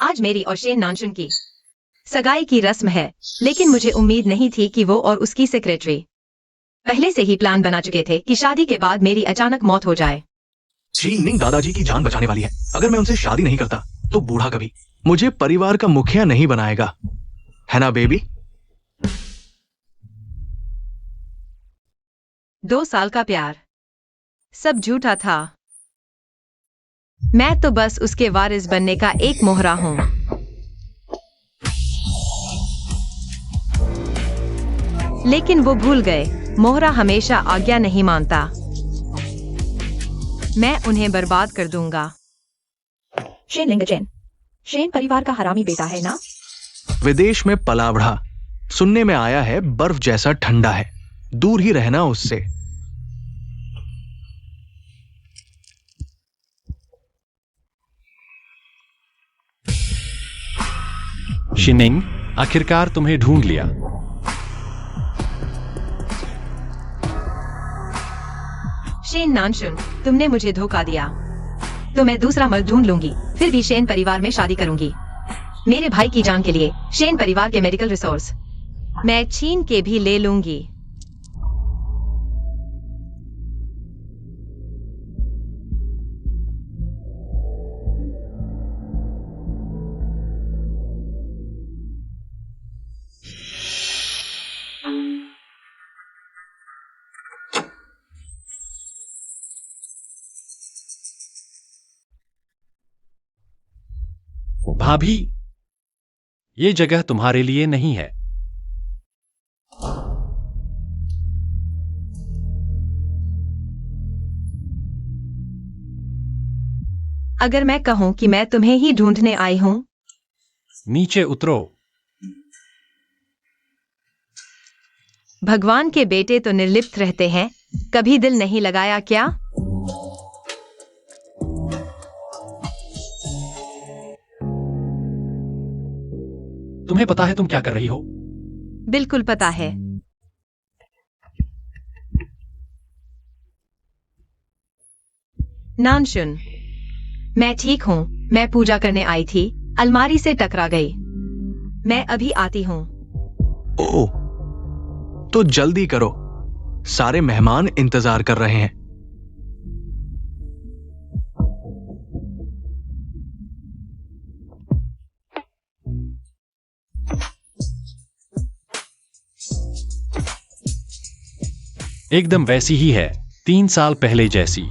आज मेरी और शेन नानशुन की सगाई की रस्म है, लेकिन मुझे उम्मीद नहीं थी कि वो और उसकी सेक्रेटरी पहले से ही प्लान बना चुके थे कि शादी के बाद मेरी अचानक मौत हो जाए। चीनिंग दादाजी की जान बचाने वाली है। अगर मैं उनसे शादी नहीं करता तो बूढ़ा कभी मुझे परिवार का मुखिया नहीं बनाएगा, है ना बेबी? 2 साल का प्यार सब झूठा था। मैं तो बस उसके वारिस बनने का एक मोहरा हूं। लेकिन वो भूल गए, मोहरा हमेशा आज्ञा नहीं मानता। मैं उन्हें बर्बाद कर दूंगा। शेन लिंगचेन, शेन परिवार का हरामी बेटा है ना? विदेश में पला बढ़ा, सुनने में आया है बर्फ जैसा ठंडा है, दूर ही रहना उससे। शिनिंग, आखिरकार तुम्हें ढूंढ लिया। शेन नानशुन, तुमने मुझे धोखा दिया। तो मैं दूसरा मर्द ढूंढ लूंगी, फिर भी शेन परिवार में शादी करूंगी। मेरे भाई की जान के लिए शेन परिवार के मेडिकल रिसोर्स मैं छीन के भी ले लूंगी। भाभी, ये जगह तुम्हारे लिए नहीं है। अगर मैं कहूं कि मैं तुम्हें ही ढूंढने आई हूं? नीचे उतरो। भगवान के बेटे तो निर्लिप्त रहते हैं, कभी दिल नहीं लगाया क्या? तुम्हें पता है तुम क्या कर रही हो? बिल्कुल पता है। नानशुन, मैं ठीक हूँ। मैं पूजा करने आई थी, अलमारी से टकरा गई। मैं अभी आती हूँ। ओह, तो जल्दी करो, सारे मेहमान इंतजार कर रहे हैं। एकदम वैसी ही है, 3 साल पहले जैसी।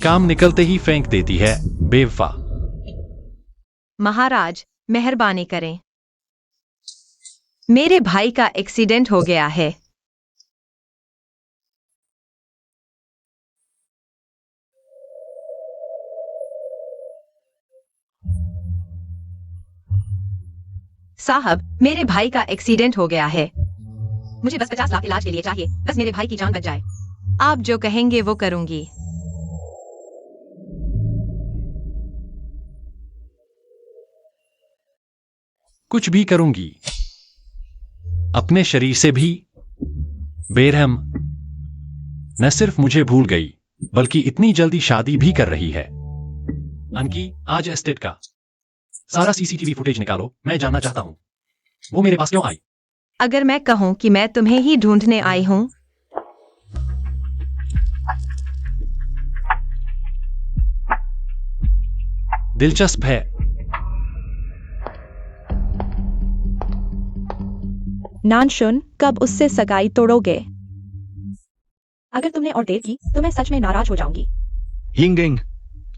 काम निकलते ही फेंक देती है, बेवफा। महाराज, मेहरबानी करें। मेरे भाई का एक्सीडेंट हो गया है। साहब, मेरे भाई का एक्सीडेंट हो गया है। मुझे बस 50 लाख इलाज के लिए चाहिए, बस मेरे भाई की जान बच जाए। आप जो कहेंगे वो करूंगी। कुछ भी करूंगी। अपने शरीर से भी। बेरहम न सिर्फ मुझे भूल गई, बल्कि इतनी जल्दी शादी भी कर रही है। अनकी, आज एस्टेट का सारा सीसीटीवी फुटेज निकालो, मैं जानना चाहता हूं वो मेरे पास क्यों आई। अगर मैं कहूं कि मैं तुम्हें ही ढूंढने आई हूं? दिलचस्प है। नानशुन, कब उससे सगाई तोड़ोगे? अगर तुमने और देर की तो मैं सच में नाराज हो जाऊंगी। यिंगिंग,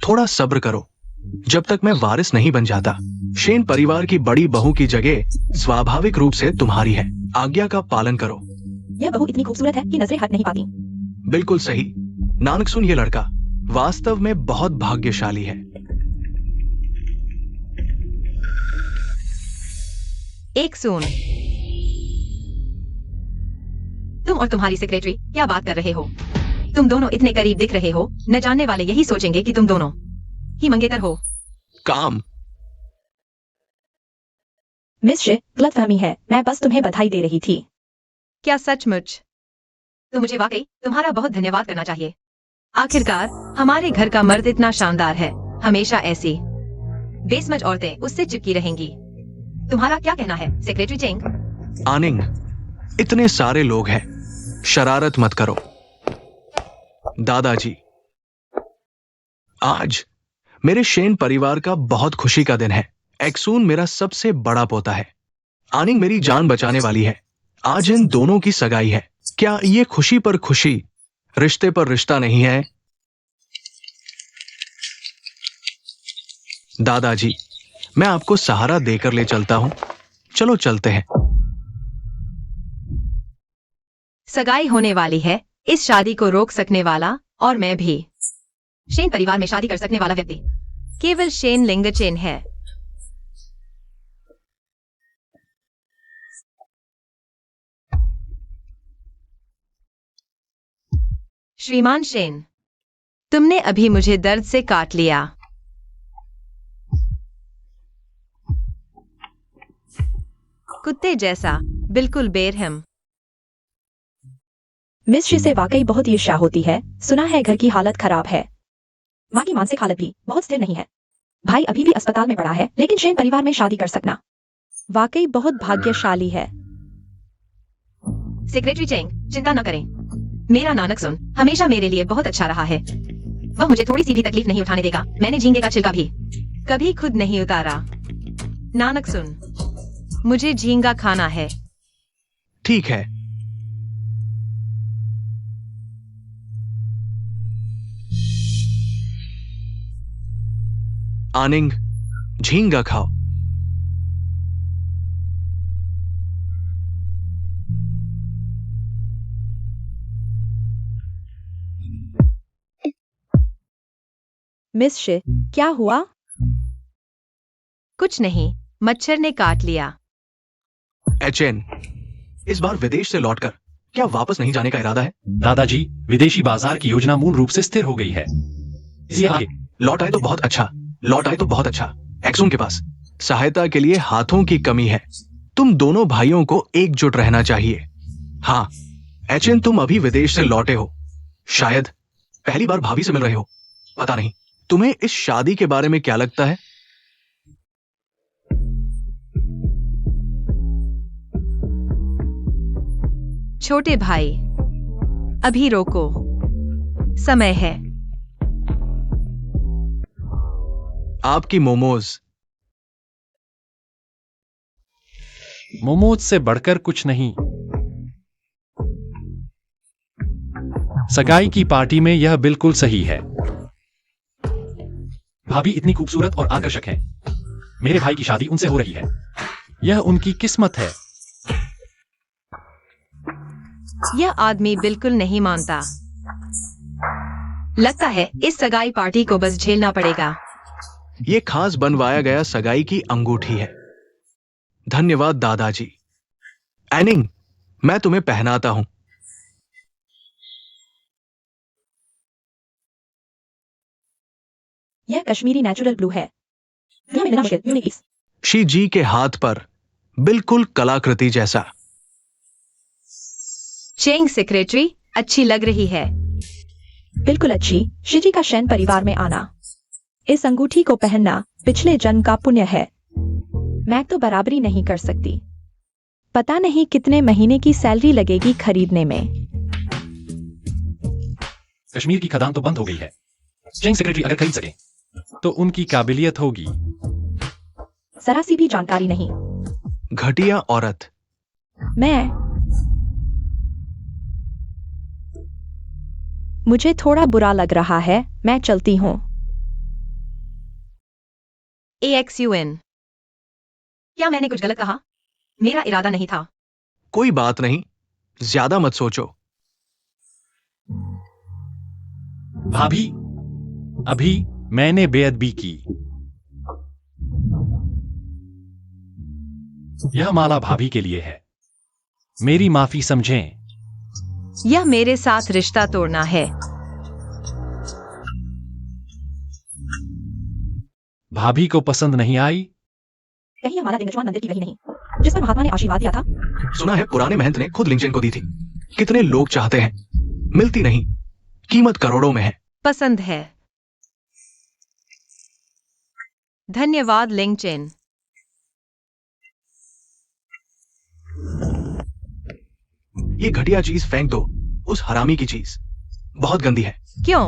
थोड़ा सब्र करो, जब तक मैं वारिस नहीं बन जाता। शेन परिवार की बड़ी बहू की जगह स्वाभाविक रूप से तुम्हारी है। आज्ञा का पालन करो। यह बहू इतनी खूबसूरत है कि नजरें हट नहीं पाती। बिल्कुल सही। नानकसुन, ये लड़का वास्तव में बहुत भाग्यशाली है। एक सुन, तुम और तुम्हारी सेक्रेटरी क्या बात कर रहे हो? तुम दोनों इतने करीब दिख रहे हो, न जानने वाले यही सोचेंगे कि तुम दोनों ही मंगेतर हो। काम। मिस शे, गलतफहमी है, मैं बस तुम्हें बधाई दे रही थी। क्या सचमुच? तो मुझे वाकई तुम्हारा बहुत धन्यवाद करना चाहिए। आखिरकार हमारे घर का मर्द इतना शानदार है, हमेशा ऐसी बेसमझ औरतें उससे चिपकी रहेंगी। तुम्हारा क्या कहना है सेक्रेटरी चेंग? आनिंग, इतने सारे लोग हैं, शरारत मत करो। दादाजी, आज मेरे शेन परिवार का बहुत खुशी का दिन है। एक्सून मेरा सबसे बड़ा पोता है। आनिंग मेरी जान बचाने वाली है। आज इन दोनों की सगाई है। क्या ये खुशी पर खुशी, रिश्ते पर रिश्ता नहीं है? दादाजी, मैं आपको सहारा देकर ले चलता हूं। चलो चलते हैं। सगाई होने वाली है। इस शादी को रोक सकने वाला और मैं भी। शेन परिवार में शादी कर सकने वाला व्यक्ति केवल शेन लिंगचेन है। श्रीमान शेन, तुमने अभी मुझे दर्द से काट लिया। कुत्ते जैसा, बिल्कुल बेरहम। मिस शी से वाकई बहुत ईर्ष्या होती है। सुना है घर की हालत खराब है। माँ की मानसिक हालत भी बहुत स्थिर नहीं है। भाई अभी भी अस्पताल में पड़ा है, लेकिन शेन परिवार में शादी कर सकना वाकई बहुत भाग्यशाली है। सेक्रेटरी चेंग, चिंता न करें। मेरा नानक सुन हमेशा मेरे लिए बहुत अच्छा रहा है। वह मुझे थोड़ी सी भी तकलीफ नहीं उठाने देगा। मैंने झींगे का छिलका भी कभी खुद नहीं उतारा। नानक सुन, मुझे झींगा खाना है। ठीक है। आनिंग, झींगा खाओ। मिस शी, क्या हुआ? कुछ नहीं, मच्छर ने काट लिया। एचएन, इस बार विदेश से लौटकर क्या वापस नहीं जाने का इरादा है? दादाजी, विदेशी बाजार की योजना मूल रूप से स्थिर हो गई है। इसे आगे लौट आए तो बहुत अच्छा। लौट आए तो बहुत अच्छा। एक्सून के पास सहायता के लिए हाथों की कमी है। तुम दोनों भाइयों को एकजुट रहना चाहिए। हाँ, एचएन, तुम अभी विदेश से लौटे हो। शायद पहली बार भाभी से मिल रहे हो। पता नहीं तुम्हें इस शादी के बारे में क्या लगता है? छोटे भाई, अभी रोको, समय है। आपकी मोमोज। मोमोज से बढ़कर कुछ नहीं। सगाई की पार्टी में यह बिल्कुल सही है। भाभी इतनी खूबसूरत और आकर्षक हैं। मेरे भाई की शादी उनसे हो रही है। यह उनकी किस्मत है। यह आदमी बिल्कुल नहीं मानता। लगता है इस सगाई पार्टी को बस झेलना पड़ेगा। ये खास बनवाया गया सगाई की अंगूठी है। धन्यवाद दादाजी। एनिंग, मैं तुम्हें पहनाता हूं। यह कश्मीरी नेचुरल ब्लू है। यह मिलना मुश्किल, यूनिक। शी जी के हाथ पर बिल्कुल कलाकृति जैसा। चेंग सेक्रेटरी, अच्छी लग रही है। बिल्कुल अच्छी। शिजी का शेन परिवार में आना, इस अंगूठी को पहनना पिछले जन्म का पुण्य है। मैं तो बराबरी नहीं कर सकती। पता नहीं कितने महीने की सैलरी लगेगी खरीदने में। कश्मीर की खदान तो बंद हो गई है। चेंग सेक्रेटरी अगर खरीद सके तो उनकी काबिलियत होगी। जरा सी भी जानकारी नहीं। घटिया औरत। मुझे थोड़ा बुरा लग रहा है। मैं चलती हूँ। AXUN, क्या मैंने कुछ गलत कहा? मेरा इरादा नहीं था। कोई बात नहीं, ज्यादा मत सोचो। भाभी, अभी मैंने बेअदबी की। यह माला भाभी के लिए है। मेरी माफी समझें। यह मेरे साथ रिश्ता तोड़ना है। भाभी को पसंद नहीं आई? कहीं हमारा लिंगचुआन मंदिर की वही नहीं, जिस पर महात्मा ने आशीर्वाद दिया था? सुना है पुराने महंत ने खुद लिंगचेन को दी थी। कितने लोग चाहते हैं, मिलती नहीं। कीमत करोड़ों में है। पसंद है। धन्यवाद लिंगचेन। ये घटिया चीज फेंक दो, उस हरामी की चीज बहुत गंदी है। क्यों?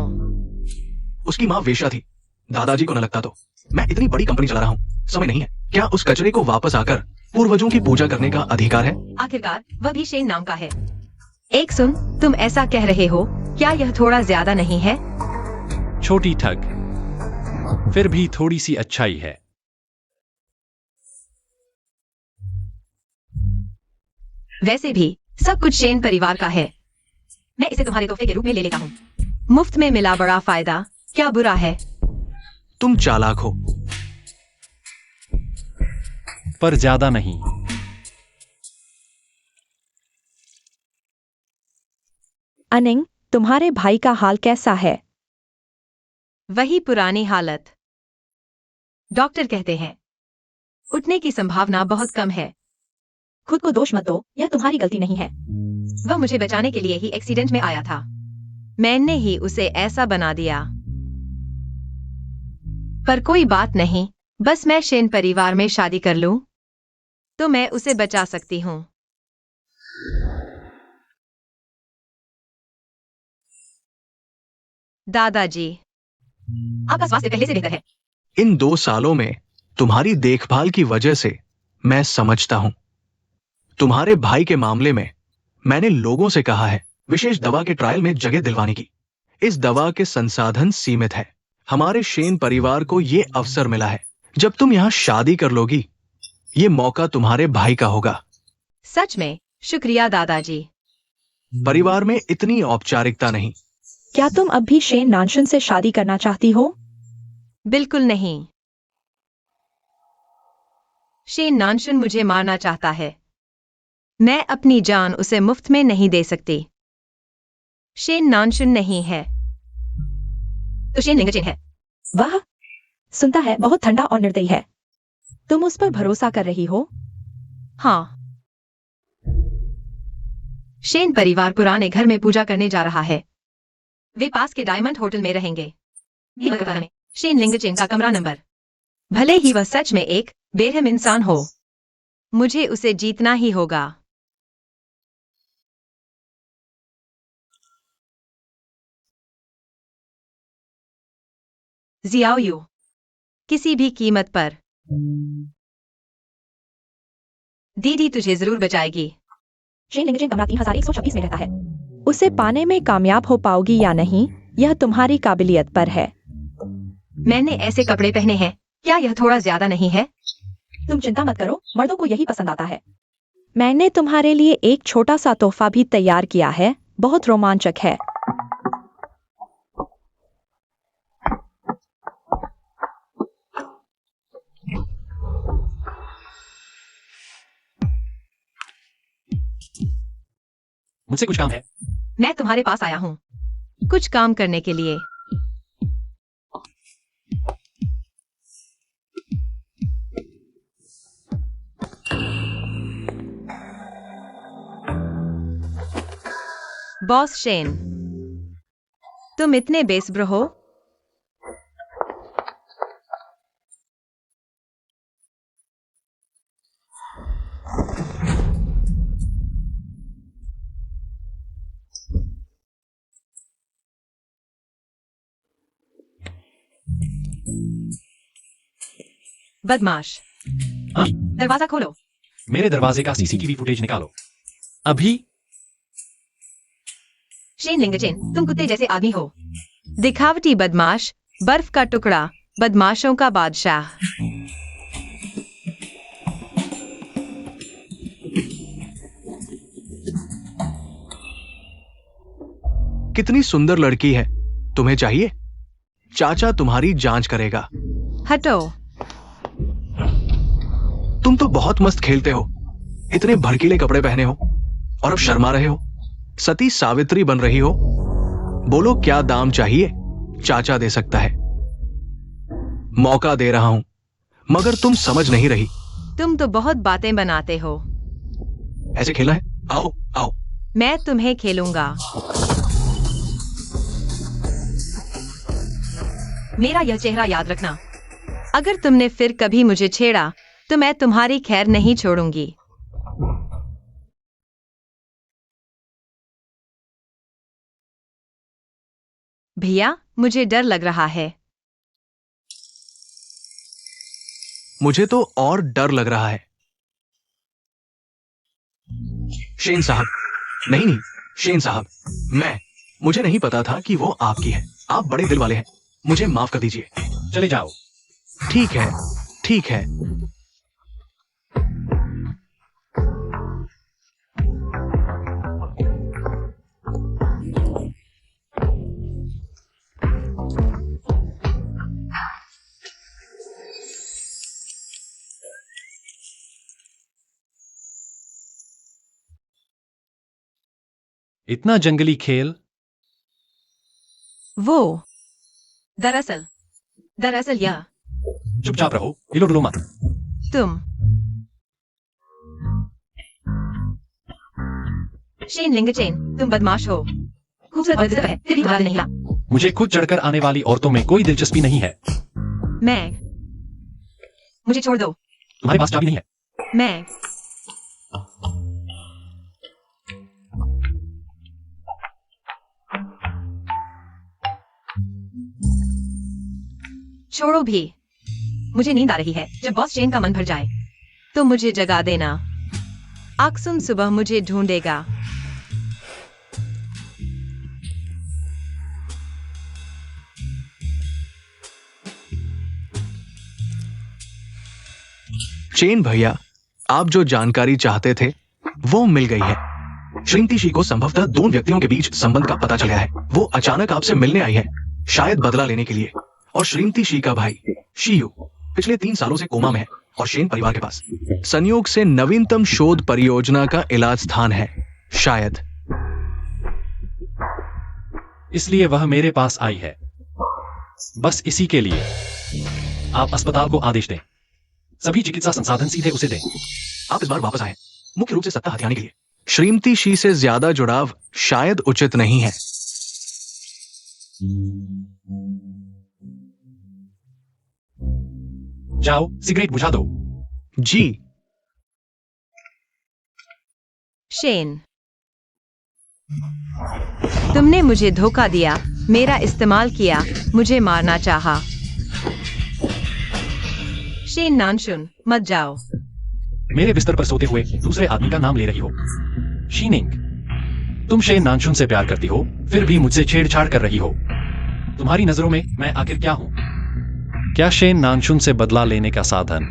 उसकी माँ वेश्या थी, दादाजी को न लगता तो। मैं इतनी बड़ी कंपनी चला रहा हूँ, समय नहीं है क्या उस कचरे को वापस आकर पूर्वजों की पूजा करने का अधिकार है? आखिरकार वह भी शेन नाम का है। एक सुन, तुम ऐसा कह रहे हो, क्या यह थोड़ा ज्यादा नहीं है? छोटी ठग, फिर भी थोड़ी सी अच्छाई है। वैसे भी सब कुछ शेन परिवार का है। मैं इसे तुम्हारे तोहफे के रूप में ले लेता हूँ। मुफ्त में मिला बड़ा फायदा, क्या बुरा है? तुम चालाक हो। पर ज्यादा नहीं। अनिंग, तुम्हारे भाई का हाल कैसा है? वही पुरानी हालत। डॉक्टर कहते हैं उठने की संभावना बहुत कम है। खुद को दोष मत दो, यह तुम्हारी गलती नहीं है। वह मुझे बचाने के लिए ही एक्सीडेंट में आया था। मैंने ही उसे ऐसा बना दिया। पर कोई बात नहीं, बस मैं शेन परिवार में शादी कर लूं तो मैं उसे बचा सकती हूँ। दादाजी, आपका स्वास्थ्य पहले से बेहतर है। इन 2 सालों में तुम्हारी देखभाल की वजह से मैं समझता हूं। तुम्हारे भाई के मामले में मैंने लोगों से कहा है विशेष दवा के ट्रायल में जगह दिलवाने की। इस दवा के संसाधन सीमित है। हमारे शेन परिवार को यह अवसर मिला है। जब तुम यहां शादी कर लोगी, ये मौका तुम्हारे भाई का होगा। सच में शुक्रिया दादाजी। परिवार में इतनी औपचारिकता नहीं। क्या तुम अब भी शेन नानशन से शादी करना चाहती हो? बिल्कुल नहीं। शेन नानशन मुझे मारना चाहता है। मैं अपनी जान उसे मुफ्त में नहीं दे सकती। शेन नानशन नहीं है तो शेन लिंगचेन है। वह सुनता है बहुत ठंडा और निर्दयी है। तुम उस पर भरोसा कर रही हो? हाँ। शेन परिवार पुराने घर में पूजा करने जा रहा है। वे पास के डायमंड होटल में रहेंगे। शेन लिंगचेन का कमरा नंबर। भले ही वह सच में एक बेरहम इंसान हो, मुझे उसे जीतना ही होगा। जियाओयू, किसी भी कीमत पर। दीदी तुझे जरूर बचाएगी। शेन लिंगचेन कमरा 3126 में रहता है। उसे पाने में कामयाब हो पाओगी या नहीं, यह तुम्हारी काबिलियत पर है। मैंने ऐसे कपड़े पहने हैं, क्या यह थोड़ा ज्यादा नहीं है? तुम चिंता मत करो, मर्दों को यही पसंद आता है। मैंने तुम्हारे लिए एक छोटा सा तोहफा भी तैयार किया है, बहुत रोमांचक है। मुझसे कुछ काम है। मैं तुम्हारे पास आया हूँ कुछ काम करने के लिए। बॉस शेन, तुम इतने बेसब्र हो। बदमाश, हाँ, दरवाजा खोलो। मेरे दरवाजे का सीसीटीवी फुटेज निकालो अभी। शेन लिंगचेन, तुम कुत्ते जैसे आदमी हो। दिखावटी बदमाश, बर्फ का टुकड़ा, बदमाशों का बादशाह। कितनी सुंदर लड़की है, तुम्हें चाहिए? चाचा तुम्हारी जांच करेगा। हटो। तुम तो बहुत मस्त खेलते हो, इतने भड़कीले कपड़े पहने हो और अब शर्मा रहे हो। सती सावित्री बन रही हो। बोलो क्या दाम चाहिए, चाचा दे सकता है। मौका दे रहा हूं, मगर तुम समझ नहीं रही। तुम तो बहुत बातें बनाते हो। ऐसे खेलना है? आओ आओ। मैं तुम्हें खेलूंगा। मेरा यह चेहरा याद रखना। अगर तुमने फिर कभी मुझे छेड़ा तो मैं तुम्हारी खैर नहीं छोड़ूंगी। भैया, मुझे डर लग रहा है। मुझे तो और डर लग रहा है। शेन साहब, नहीं नहीं, शेन साहब, मुझे नहीं पता था कि वो आपकी है। आप बड़े दिल वाले हैं, मुझे माफ कर दीजिए। चले जाओ। ठीक है, ठीक है। इतना जंगली खेल। वो दरअसल यह चुपचाप रहो, हिलो डुलो मत। तुम शेन लिंगचेन, तुम बदमाश हो। खूबसूरत और दिलकश है, फिर भी तुम्हारा दिल नहीं हिला। मुझे खुद चढ़कर आने वाली औरतों में कोई दिलचस्पी नहीं है। मुझे छोड़ दो। तुम्हारे पास चाबी नहीं है। मैं छोड़ो भी। मुझे नींद आ रही है। जब बॉस शेन का मन भर जाए तो मुझे जगा देना। आक्सुम सुबह मुझे ढूंढेगा। चेन भैया, आप जो जानकारी चाहते थे वो मिल गई है। श्रीमती शी को संभवतः दो व्यक्तियों के बीच संबंध का पता चला है। वो अचानक आपसे मिलने आई है, शायद बदला लेने के लिए। और श्रीमती शी का भाई शियू पिछले 3 सालों से कोमा में है और शेन परिवार के पास संयोग से नवीनतम शोध परियोजना का इलाज स्थान है, शायद। इसलिए वह मेरे पास आई है, बस इसी के लिए। आप अस्पताल को आदेश दें, सभी चिकित्सा संसाधन सीधे उसे दें। आप इस बार वापस आए, मुख्य रूप से सत्ता हथियाने के लिए। श्रीमती शी से ज्यादा जुड़ाव शायद उचित नहीं है। जाओ, सिगरेट बुझा दो। जी। शेन, तुमने मुझे धोखा दिया, मेरा इस्तेमाल किया, मुझे मारना चाहा। शेन नानशुन, मत जाओ। मेरे बिस्तर पर सोते हुए दूसरे आदमी का नाम ले रही हो। शीनिंग, तुम शेन नानशुन से प्यार करती हो, फिर भी मुझसे छेड़छाड़ कर रही हो। तुम्हारी नजरों में मैं आखिर क्या हूं? क्या शेन नानशुन से बदला लेने का साधन?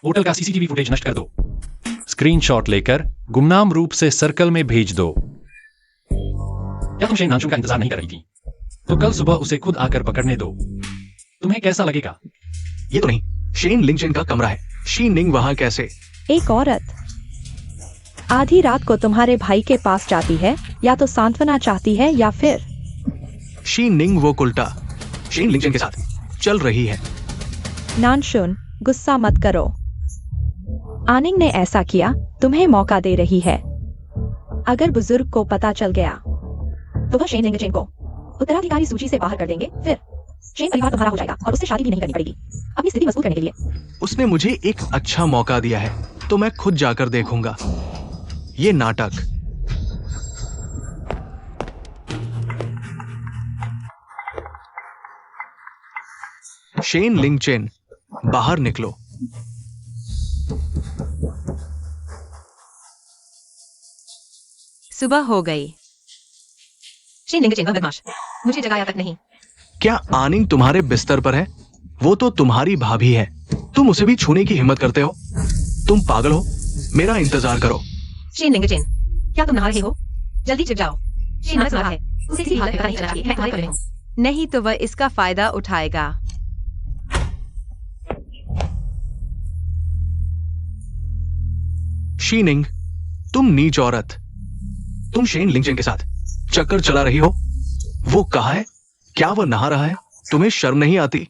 होटल का सीसीटीवी फुटेज नष्ट कर दो। स्क्रीनशॉट लेकर गुमनाम रूप से सर्कल में भेज दो। क्या तुम शेन नानशुन का इंतजार नहीं कर रही थी? तो कल सुबह उसे खुद आकर पकड़ने दो। तुम्हें कैसा लगेगा? ये तो नहीं, शेन लिंगचेन का कमरा है। शी निंग वहां कैसे? एक औरत आधी रात को तुम्हारे भाई के पास जाती है, या तो सांत्वना चाहती है या फिर शी निंग वो उल्टा शेन लिंगचेन के साथ चल रही है। नानशुन, गुस्सा मत करो। आनिंग ने ऐसा किया, तुम्हें मौका दे रही है। अगर बुजुर्ग को पता चल गया तो वह शेन लिंगचेन को उत्तराधिकारी सूची से बाहर कर देंगे। फिर शेन परिवार तुम्हारा हो जाएगा और उससे शादी भी नहीं करनी पड़ेगी, अपनी स्थिति मजबूत करने के लिए। उसने मुझे एक अच्छा मौका दिया है, तो मैं खुद जाकर देखूंगा। ये नाटक। शेन लिंगचेन, बाहर निकलो। सुबह हो गई। शेन लिंगचेन का बदमाश, मुझे जगाया तक नहीं। क्या आनिंग तुम्हारे बिस्तर पर है? वो तो तुम्हारी भाभी है, तुम उसे भी छूने की हिम्मत करते हो? तुम पागल हो, मेरा इंतजार करो। शेन लिंगचेन, क्या तुम नहा रहे हो? जल्दी छिप जाओ। शेन नहा रहा है, उसे किसी हालत में पता नहीं चलना चाहिए। मैं तुम्हारे कमरे में हूं। नहीं तो वह इसका फायदा उठाएगा। शी निंग, तुम नीच औरत, तुम शेन लिंगचेन के साथ चक्कर चला रही हो। वो कहाँ है? क्या वो नहा रहा है? तुम्हें शर्म नहीं आती?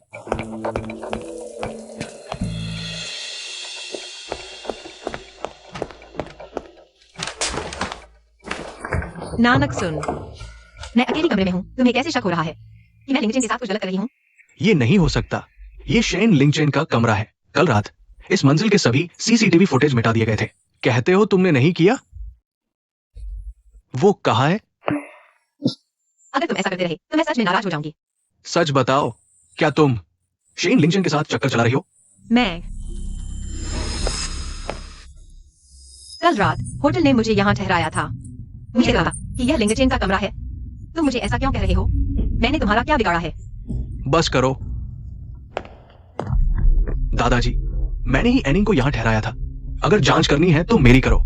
नानक सुन, मैं अकेली कमरे में हूँ, तुम्हें कैसे शक हो रहा है कि मैं लिंगचेन के साथ कुछ गलत कर रही हूँ? ये नहीं हो सकता। ये शेन लिंगचेन का कमरा है। कल रात इस मंजिल के सभी सीसीटीवी फुटेज मिटा दिए गए थे। कहते हो तुमने नहीं किया? वो कहाँ है? अगर तुम ऐसा करते रहे तो मैं सच में नाराज हो जाऊंगी। सच बताओ, क्या तुम शेन लिंगचेन के साथ चक्कर चला रही हो? मैं कल रात होटल ने मुझे यहाँ ठहराया था। मुझे कहा कि यह लिंगचेन का कमरा है। तुम मुझे ऐसा क्यों कह रहे हो? मैंने तुम्हारा क्या बिगाड़ा है? बस करो दादाजी, मैंने ही एनिंग को यहाँ ठहराया था। अगर जांच करनी है तो मेरी करो।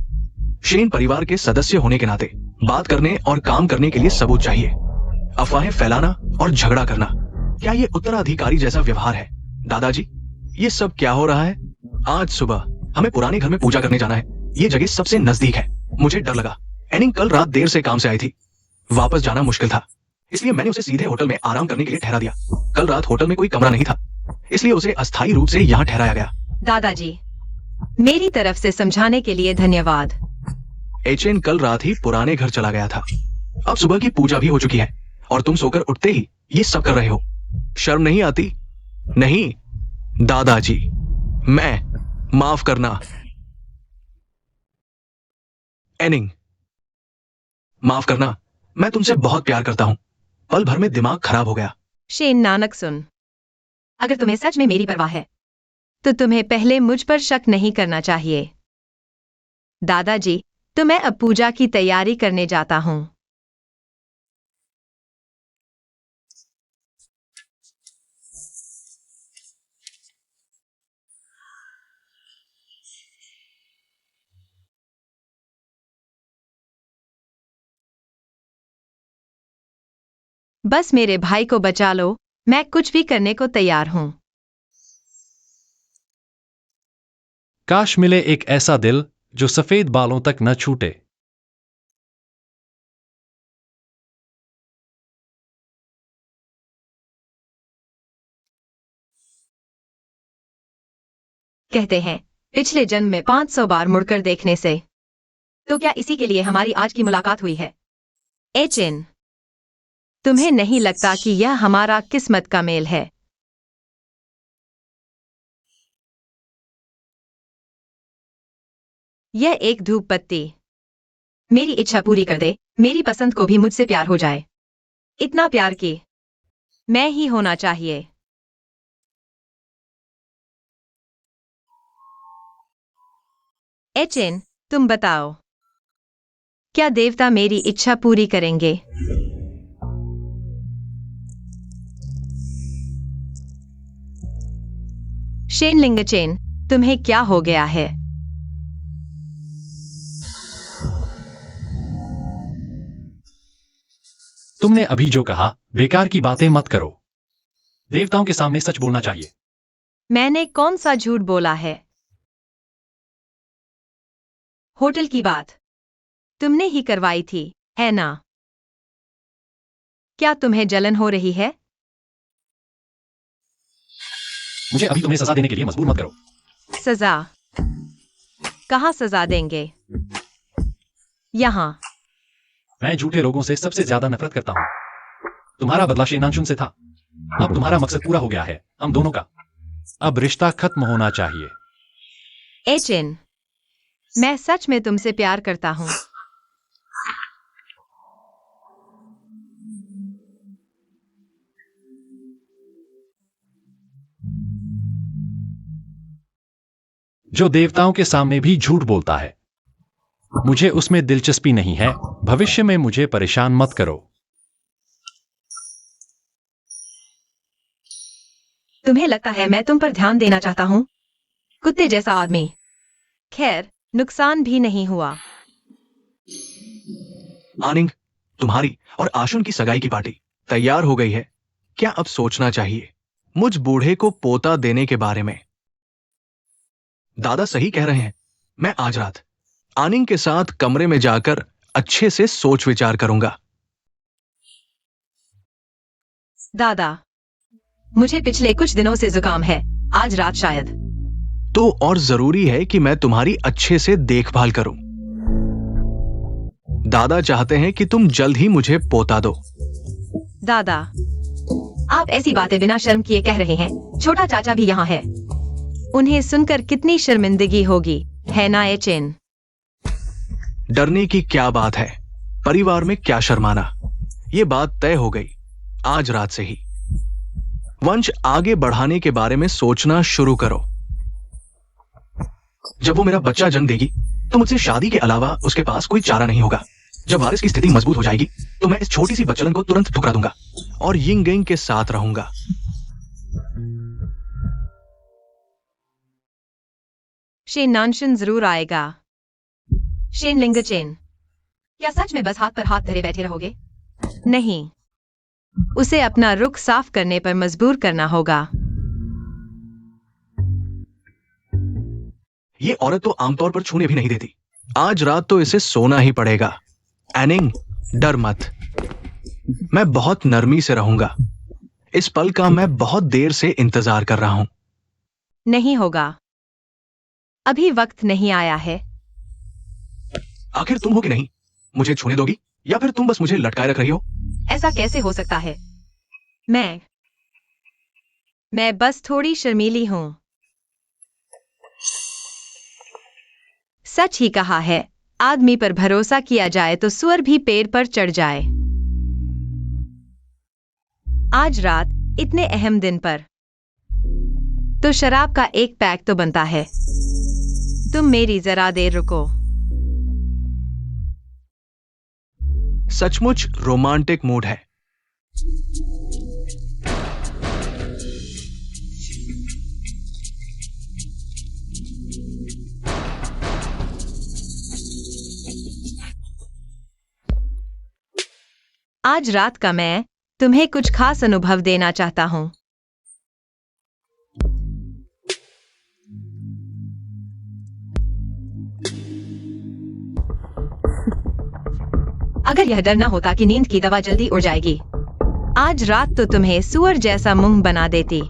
शेन परिवार के सदस्य होने के नाते बात करने और काम करने के लिए सबूत चाहिए। अफवाहें फैलाना और झगड़ा करना, क्या ये उत्तराधिकारी जैसा व्यवहार है? दादाजी, ये सब क्या हो रहा है? आज सुबह हमें पुराने घर में पूजा करने जाना है। ये जगह सबसे नजदीक है। मुझे डर लगा। एनिंग कल रात देर से काम से आई थी। वापस जाना मुश्किल था, इसलिए मैंने उसे सीधे होटल में आराम करने के लिए ठहरा दिया। कल रात होटल में कोई कमरा नहीं था, इसलिए उसे अस्थायी रूप से यहाँ ठहराया गया। दादाजी, मेरी तरफ से समझाने के लिए धन्यवाद। एचएन कल रात ही पुराने घर चला गया था। अब सुबह की पूजा भी हो चुकी है और तुम सोकर उठते ही ये सब कर रहे हो। शर्म नहीं आती? नहीं दादाजी, मैं माफ करना। एनिंग, माफ करना, मैं तुमसे बहुत प्यार करता हूं। पल भर में दिमाग खराब हो गया। शेन नानक, सुन, अगर तुम्हें सच में मेरी परवाह है तो तुम्हें पहले मुझ पर शक नहीं करना चाहिए। दादाजी, तो मैं अब पूजा की तैयारी करने जाता हूं। बस मेरे भाई को बचा लो, मैं कुछ भी करने को तैयार हूं। काश मिले एक ऐसा दिल जो सफेद बालों तक न छूटे। कहते हैं पिछले जन्म में 500 बार मुड़कर देखने से, तो क्या इसी के लिए हमारी आज की मुलाकात हुई है? एचएन, तुम्हें नहीं लगता कि यह हमारा किस्मत का मेल है? यह एक धूप बत्ती मेरी इच्छा पूरी कर दे। मेरी पसंद को भी मुझसे प्यार हो जाए। इतना प्यार कि मैं ही होना चाहिए। एचएन, तुम बताओ, क्या देवता मेरी इच्छा पूरी करेंगे? शेन लिंगचेन, तुम्हें क्या हो गया है? तुमने अभी जो कहा, बेकार की बातें मत करो। देवताओं के सामने सच बोलना चाहिए। मैंने कौन सा झूठ बोला है? होटल की बात तुमने ही करवाई थी, है ना? क्या तुम्हें जलन हो रही है? मुझे अभी तुम्हें सजा देने के लिए मजबूर मत करो। सजा? कहाँ सजा देंगे? यहाँ। मैं झूठे लोगों से सबसे ज्यादा नफरत करता हूँ। तुम्हारा बदला शेनांशुन से था। अब तुम्हारा मकसद पूरा हो गया है, हम दोनों का। अब रिश्ता खत्म होना चाहिए। एचएन, मैं सच में तुमसे प्यार करता हूँ। जो देवताओं के सामने भी झूठ बोलता है, मुझे उसमें दिलचस्पी नहीं है। भविष्य में मुझे परेशान मत करो। तुम्हें लगता है मैं तुम पर ध्यान देना चाहता हूँ? कुत्ते जैसा आदमी। खैर, नुकसान भी नहीं हुआ। आनिंग, तुम्हारी और आशुन की सगाई की पार्टी तैयार हो गई है। क्या अब सोचना चाहिए मुझ बूढ़े को पोता देने के बारे में? दादा सही कह रहे हैं। मैं आज रात आनिंग के साथ कमरे में जाकर अच्छे से सोच विचार करूंगा। दादा, मुझे पिछले कुछ दिनों से जुकाम है। आज रात शायद। तो और जरूरी है कि मैं तुम्हारी अच्छे से देखभाल करूं। दादा चाहते हैं कि तुम जल्द ही मुझे पोता दो। दादा, आप ऐसी बातें बिना शर्म किए कह रहे हैं। छोटा चाचा भी यहाँ है। उन्हें सुनकर कितनी शर्मिंदगी होगी, है ना एचेन? डरने की क्या बात है? परिवार में क्या शर्माना? ये बात तय हो गई आज रात से ही। वंश आगे बढ़ाने के बारे में सोचना शुरू करो। जब वो मेरा बच्चा जन्म देगी तो मुझसे शादी के अलावा उसके पास कोई चारा नहीं होगा। जब वारिस की स्थिति मजबूत हो जाएगी तो मैं इस छोटी सी बच्चलन को तुरंत ठुकरा दूंगा और यिंग के साथ रहूंगा। शेन नानशन जरूर आएगा। शेन लिंगचेन, क्या सच में बस हाथ पर हाथ धरे बैठे रहोगे? नहीं, उसे अपना रुख साफ करने पर मजबूर करना होगा। ये औरत तो आमतौर पर छूने भी नहीं देती। आज रात तो इसे सोना ही पड़ेगा। एनिंग, डर मत। मैं बहुत नरमी से रहूंगा। इस पल का मैं बहुत देर से इंतजार कर रहा हूं। नहीं होगा, अभी वक्त नहीं आया है। आखिर तुम हो कि नहीं? मुझे छूने दोगी या फिर तुम बस मुझे लटकाए रख रही हो? ऐसा कैसे हो सकता है? मैं बस थोड़ी शर्मीली हूं। सच ही कहा है, आदमी पर भरोसा किया जाए तो सुअर भी पेड़ पर चढ़ जाए। आज रात इतने अहम दिन पर तो शराब का एक पैक तो बनता है। तुम मेरी जरा देर रुको। सचमुच रोमांटिक मूड है। आज रात का मैं तुम्हें कुछ खास अनुभव देना चाहता हूं। अगर यह डर न होता कि नींद की दवा जल्दी उड़ जाएगी, आज रात तो तुम्हें सुअर जैसा मुंह बना देती।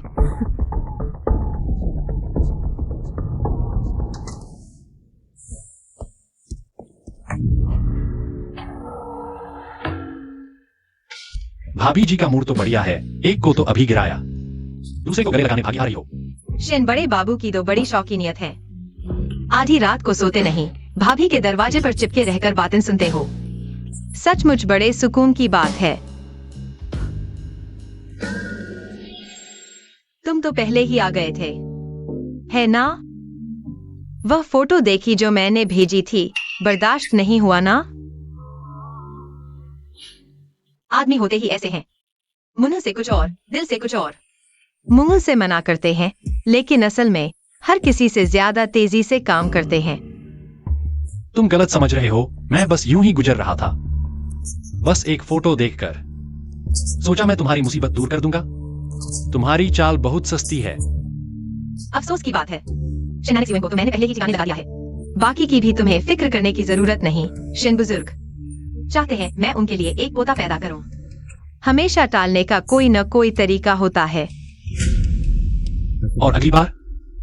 भाभी जी का मूड तो बढ़िया है। एक को तो अभी गिराया, दूसरे को गले लगाने भागी आ रही हो। शेन बड़े बाबू की तो बड़ी शौकीनियत है। आधी रात को सोते नहीं, भाभी के दरवाजे पर चिपके रहकर बातें सुनते हो। सचमुच बड़े सुकून की बात है। तुम तो पहले ही आ गए थे, है ना? वह फोटो देखी जो मैंने भेजी थी, बर्दाश्त नहीं हुआ ना? आदमी होते ही ऐसे हैं, मुंह से कुछ और, दिल से कुछ और। मुंह से मना करते हैं, लेकिन असल में हर किसी से ज्यादा तेजी से काम करते हैं। तुम गलत समझ रहे हो। मैं बस यूं ही गुजर रहा था। बस एक फोटो देखकर सोचा मैं तुम्हारी मुसीबत दूर कर दूंगा। तुम्हारी चाल बहुत सस्ती है। अफसोस की बात है, शिनानी सिवन को तो मैंने पहले ही ठिकाने लगा दिया है। बाकी की भी तुम्हें फिक्र करने की जरूरत नहीं। शिन बुजुर्ग चाहते हैं मैं उनके लिए एक पोता पैदा करूं। हमेशा टालने का कोई न कोई तरीका होता है। और अगली बार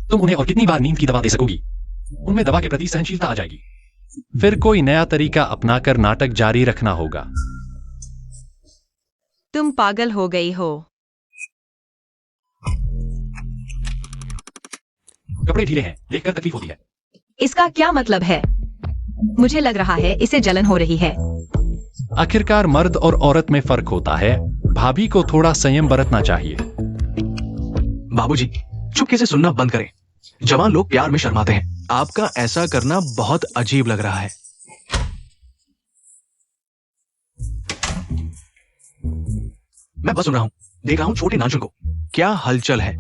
तुम उन्हें और कितनी बार नींद की दवा दे सकोगी? उनमें दवा के प्रति सहनशीलता आ जाएगी। फिर कोई नया तरीका अपनाकर नाटक जारी रखना होगा। तुम पागल हो गई हो। कपड़े ढीले हैं, देखकर तकलीफ होती है। इसका क्या मतलब है? मुझे लग रहा है इसे जलन हो रही है। आखिरकार मर्द और औरत में फर्क होता है। भाभी को थोड़ा संयम बरतना चाहिए। बाबूजी, चुपके से सुनना बंद करें। जवान लोग प्यार में शर्माते हैं। आपका ऐसा करना बहुत अजीब लग रहा है। मैं बस सुन रहा हूं, देख रहा हूं छोटे नाचुन को। क्या हलचल है?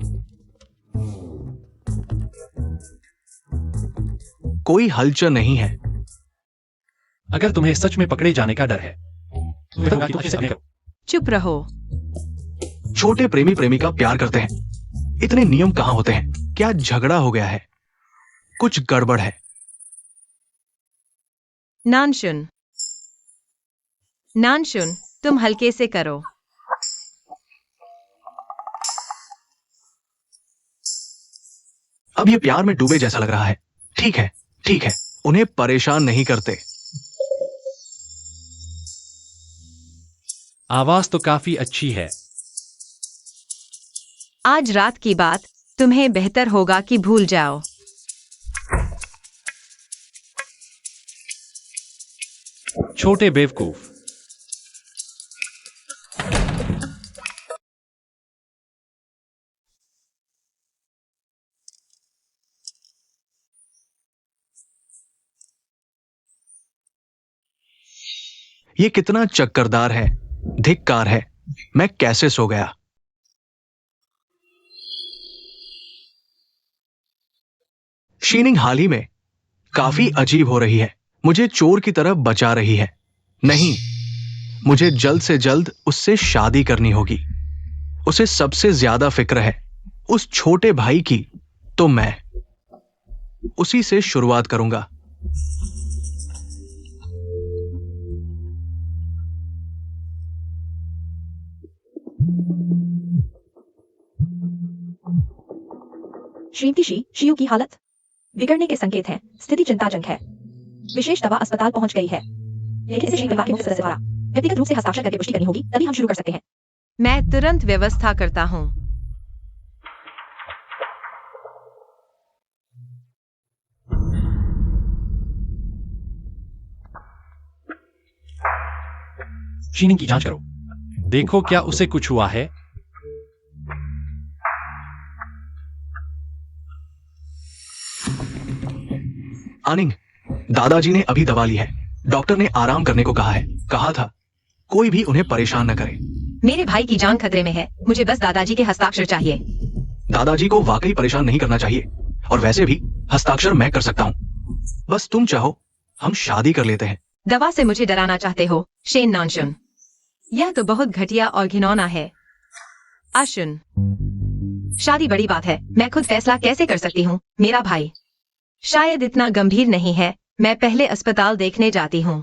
कोई हलचल नहीं है। अगर तुम्हें सच में पकड़े जाने का डर है तो तुम अच्छे से करो। चुप रहो। छोटे प्रेमी प्रेमिका प्यार करते हैं, इतने नियम कहां होते हैं? क्या झगड़ा हो गया है? कुछ गड़बड़ है। नानशुन, नानशुन, तुम हल्के से करो। अब ये प्यार में डूबे जैसा लग रहा है। ठीक है, ठीक है, उन्हें परेशान नहीं करते। आवाज तो काफी अच्छी है। आज रात की बात तुम्हें बेहतर होगा कि भूल जाओ। छोटे बेवकूफ। ये कितना चक्करदार है, धिक्कार है। मैं कैसे सो गया? शीनिंग हाल ही में काफी अजीब हो रही है, मुझे चोर की तरह बचा रही है। नहीं, मुझे जल्द से जल्द उससे शादी करनी होगी। उसे सबसे ज्यादा फिक्र है उस छोटे भाई की, तो मैं उसी से शुरुआत करूंगा। श्रीमती शियू की हालत बिगड़ने के संकेत हैं। स्थिति चिंताजनक है। विशेष दवा अस्पताल पहुंच गई है, लेकिन इसे परिवार के मुख्य सदस्य द्वारा व्यक्तिगत रूप से हस्ताक्षर करके पुष्टि करनी होगी, तभी हम शुरू कर सकते हैं। मैं तुरंत व्यवस्था करता हूँ। शीनिंग की जांच करो, देखो क्या उसे कुछ हुआ है। आनिंग, दादाजी ने अभी दवा ली है। डॉक्टर ने आराम करने को कहा है। कहा था कोई भी उन्हें परेशान न करे। मेरे भाई की जान खतरे में है, मुझे बस दादाजी के हस्ताक्षर चाहिए। दादाजी को वाकई परेशान नहीं करना चाहिए, और वैसे भी हस्ताक्षर मैं कर सकता हूँ। बस तुम चाहो हम शादी कर लेते हैं। दवा से मुझे डराना चाहते हो शेन नानशुन? यह तो बहुत घटिया और घिनौना है। आशुन, शादी बड़ी बात है, मैं खुद फैसला कैसे कर सकती हूँ? मेरा भाई शायद इतना गंभीर नहीं है, मैं पहले अस्पताल देखने जाती हूँ।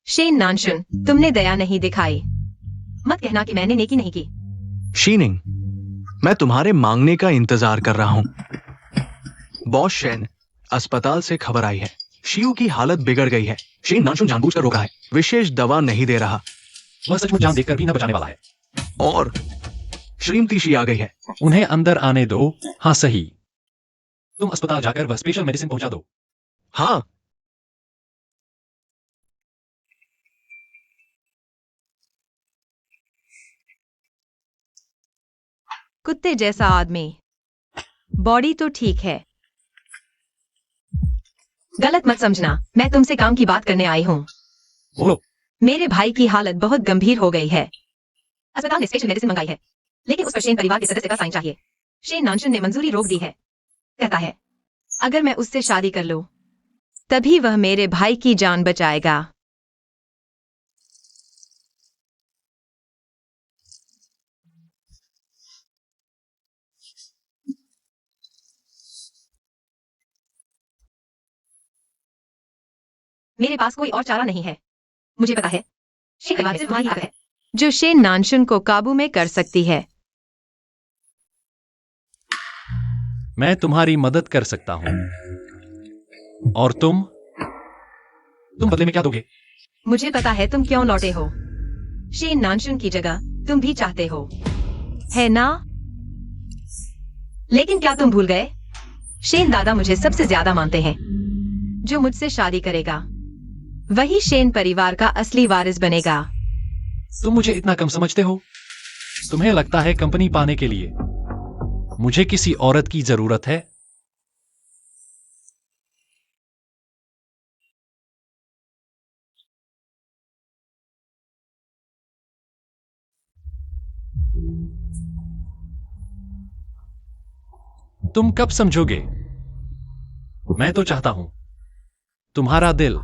शेन नानशुन, तुमने दया नहीं दिखाई। मत कहना कि मैंने नेकी नहीं की। शीनिंग, मैं तुम्हारे मांगने का इंतजार कर रहा हूँ। बॉस शेन, अस्पताल से खबर आई है, शियू की हालत बिगड़ गई है। शेन नानशुन जानबूझकर रोका है, विशेष दवा नहीं दे रहा। वह सचमुच जान देखकर भी न बचाने वाला है। और श्रीमती शी आ गई है। उन्हें अंदर आने दो। हाँ सही, तुम अस्पताल जाकर वह स्पेशल मेडिसिन पहुंचा दो। हाँ, कुत्ते जैसा आदमी, बॉडी तो ठीक है। गलत मत समझना, मैं तुमसे काम की बात करने आई हूँ। बोलो। मेरे भाई की हालत बहुत गंभीर हो गई है। अस्पताल ने स्पेशल मेडिसिन मंगाई है, लेकिन उस पर शेन परिवार के सदस्य का साइन चाहिए। शेन नानशुन ने मंजूरी रोक दी है। कहता है अगर मैं उससे शादी कर लूं, तभी वह मेरे भाई की जान बचाएगा। मेरे पास कोई और चारा नहीं है। मुझे पता है शेन परिवार सिर्फ तुम्हारी ताकत है जो शेन नानशुन को काबू में कर सकती है। मैं तुम्हारी मदद कर सकता हूं। और तुम बदले में क्या दोगे? मुझे पता है तुम क्यों लौटे हो। शेन नानशुन की जगह तुम भी चाहते हो, है ना? लेकिन क्या तुम भूल गए? शेन दादा मुझे सबसे ज्यादा मानते हैं। जो मुझसे शादी करेगा वही शेन परिवार का असली वारिस बनेगा। तुम मुझे इतना कम समझते हो? तुम्हें लगता है कंपनी पाने के लिए मुझे किसी औरत की जरूरत है? तुम कब समझोगे? मैं तो चाहता हूं तुम्हारा दिल।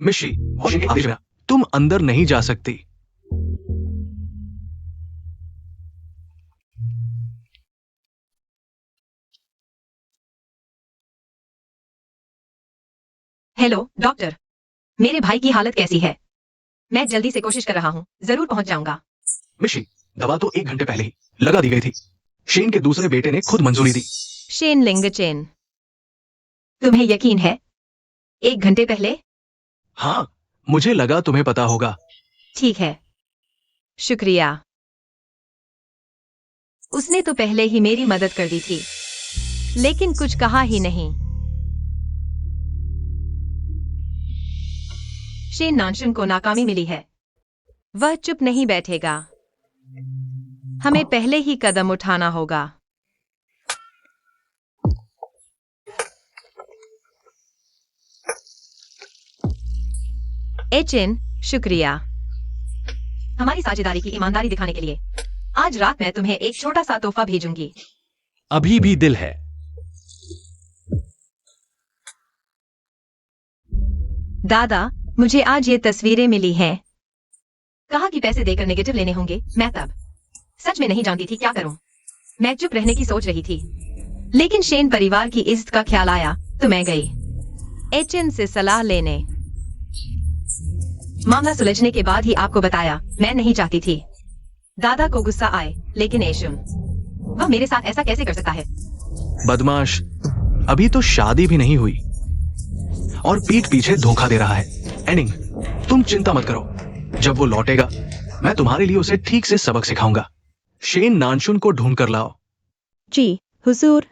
मिशी, वॉशिंग के आदेश बिना तुम अंदर नहीं जा सकती। हेलो डॉक्टर, मेरे भाई की हालत कैसी है? मैं जल्दी से कोशिश कर रहा हूँ, जरूर पहुंच जाऊंगा। मिशी, दवा तो 1 घंटे पहले ही लगा दी गई थी। शेन के दूसरे बेटे ने खुद मंजूरी दी। शेन लिंगचेन, तुम्हें यकीन है 1 घंटे पहले? हाँ, मुझे लगा तुम्हें पता होगा। ठीक है, शुक्रिया। उसने तो पहले ही मेरी मदद कर दी थी, लेकिन कुछ कहा ही नहीं। शेन नानशुन को नाकामी मिली है। वह चुप नहीं बैठेगा। हमें पहले ही कदम उठाना होगा। एचिन, शुक्रिया हमारी साझेदारी की ईमानदारी दिखाने के लिए। आज रात मैं तुम्हें एक छोटा सा तोहफा भेजूंगी। अभी भी दिल है। दादा, मुझे आज ये तस्वीरें मिली हैं। कहा कि पैसे देकर नेगेटिव लेने होंगे। मैं तब सच में नहीं जानती थी क्या करूं। मैं चुप रहने की सोच रही थी, लेकिन शेन परिवार की इज्जत का ख्याल आया तो मैं गई एचिन से सलाह लेने। मामला सुलझने के बाद ही आपको बताया। मैं नहीं चाहती थी दादा को गुस्सा आए, लेकिन एशुन, वह मेरे साथ ऐसा कैसे कर सकता है? बदमाश, अभी तो शादी भी नहीं हुई और पीठ पीछे धोखा दे रहा है। एनिंग, तुम चिंता मत करो। जब वो लौटेगा, मैं तुम्हारे लिए उसे ठीक से सबक सिखाऊंगा। शेन नानशुन को ढूंढ कर लाओ। जी हुजूर।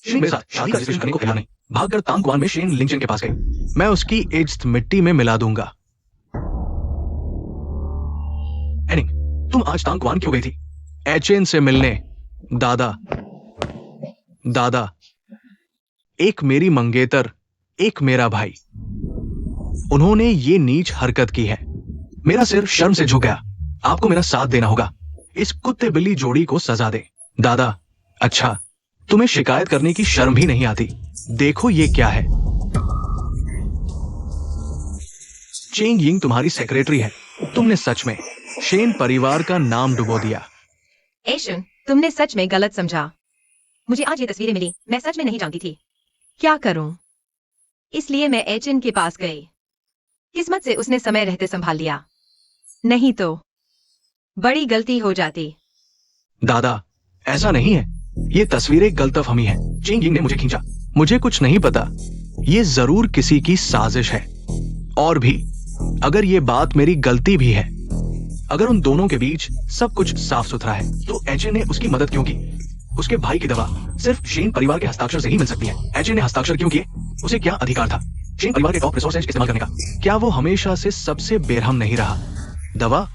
शेन मेरे साथ शादी का रिजर्वेशन करने को तैयार नहीं। भागकर तांगवान में शेन लिंगचेन के पास गई। मैं उसकी इज्जत मिट्टी में मिला दूंगा। एनिंग, तुम आज तांगवान क्यों गई थी? एचेन से मिलने। दादा, एक मेरी मंगेतर, एक मेरा भाई। उन्होंने ये नीच हरकत की है। मेरा सिर शर्म से झुक गया। आपको मेरा साथ देना होगा। इस कुत्ते बिल्ली जोड़ी को सजा दे। दादा, अच्छा, तुम्हें शिकायत करने की शर्म भी नहीं आती। देखो ये क्या है। चेंग यिंग तुम्हारी सेक्रेटरी है। तुमने सच में शेन परिवार का नाम डुबो दिया। एशुन, तुमने सच में गलत समझा। मुझे आज ये तस्वीरें मिली। मैं सच में नहीं जानती थी क्या करूं, इसलिए मैं एचिन के पास गई। किस्मत से उसने समय रहते संभाल लिया, नहीं तो बड़ी गलती हो जाती। दादा, ऐसा नहीं है। ये तस्वीरें गलतफहमी है। चेंग यिंग ने मुझे खींचा। मुझे कुछ नहीं पता। ये जरूर किसी की साजिश है। और भी, अगर ये बात मेरी गलती भी है, अगर उन दोनों के बीच सब कुछ साफ सुथरा है, तो एचे ने उसकी मदद क्यों की? उसके भाई की दवा सिर्फ शेन परिवार के हस्ताक्षर से ही मिल सकती है। एचे ने हस्ताक्षर क्यों किए? उसे क्या अधिकार था शेन परिवार के टॉप रिसोर्सेज इस्तेमाल करने का? क्या वो हमेशा से सबसे बेरहम नहीं रहा? दवा?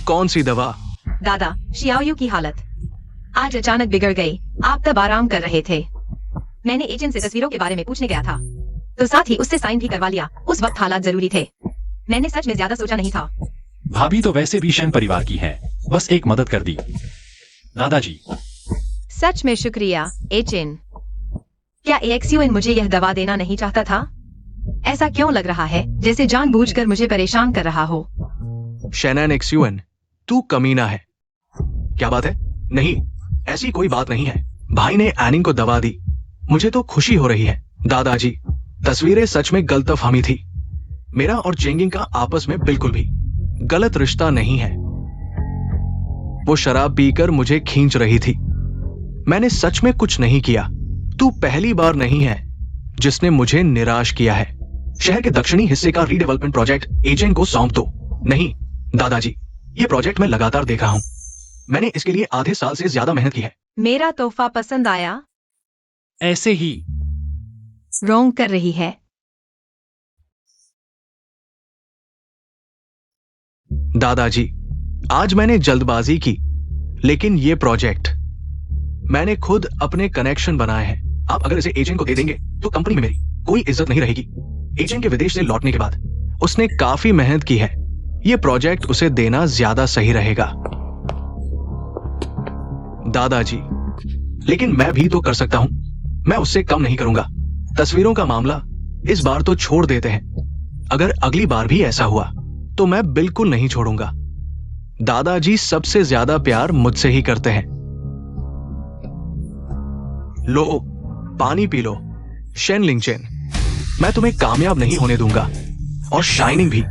कौन सी दवा? दादा, शियाओयू की हालत आज अचानक बिगड़ गई। आप तब आराम कर रहे थे। मैंने एजेंट से तस्वीरों के बारे में पूछने गया था, तो साथ ही उससे साइन भी करवा लिया। उस वक्त हालात जरूरी थे। मैंने सच में ज्यादा सोचा नहीं था। भाभी तो वैसे भी शेन परिवार की हैं। बस एक मदद कर दी। दादाजी, सच में शुक्रिया एचिन। क्या एक्सयूएन मुझे यह दवा देना नहीं चाहता था? ऐसा क्यों लग रहा है जैसे जानबूझकर मुझे परेशान कर रहा हो? शैनन एक्सयूएन, तू कमीना है। क्या बात है? नहीं, ऐसी कोई बात नहीं है। भाई ने एनिंग को दवा दी। मुझे तो खुशी हो रही है। दादाजी, तस्वीरें सच में गलतफहमी थी। मेरा और चेंगिंग का आपस में बिल्कुल भी गलत रिश्ता नहीं है। वो शराब पीकर मुझे खींच रही थी। मैंने सच में कुछ नहीं किया। तू पहली बार नहीं है जिसने मुझे निराश किया है। शहर के दक्षिणी हिस्से का रीडेवलपमेंट प्रोजेक्ट एजेंट को सौंप दो। नहीं दादाजी, ये प्रोजेक्ट मैं लगातार देख रहा हूं। मैंने इसके लिए आधे साल से ज्यादा मेहनत की है। मेरा तोहफा पसंद आया? ऐसे ही रोंग कर रही है। दादाजी, आज मैंने जल्दबाजी की, लेकिन ये प्रोजेक्ट मैंने खुद अपने कनेक्शन बनाए हैं। आप अगर इसे एजेंट को दे देंगे तो कंपनी में मेरी कोई इज्जत नहीं रहेगी। एजेंट के विदेश से लौटने के बाद उसने काफी मेहनत की है। ये प्रोजेक्ट उसे देना ज्यादा सही रहेगा। दादाजी, लेकिन मैं भी तो कर सकता हूं। मैं उससे कम नहीं करूंगा। तस्वीरों का मामला इस बार तो छोड़ देते हैं। अगर अगली बार भी ऐसा हुआ तो मैं बिल्कुल नहीं छोड़ूंगा। दादाजी सबसे ज्यादा प्यार मुझसे ही करते हैं। लो, पानी पी लो। शेन लिंगचेन, मैं तुम्हें कामयाब नहीं होने दूंगा, और शाइनिंग भी।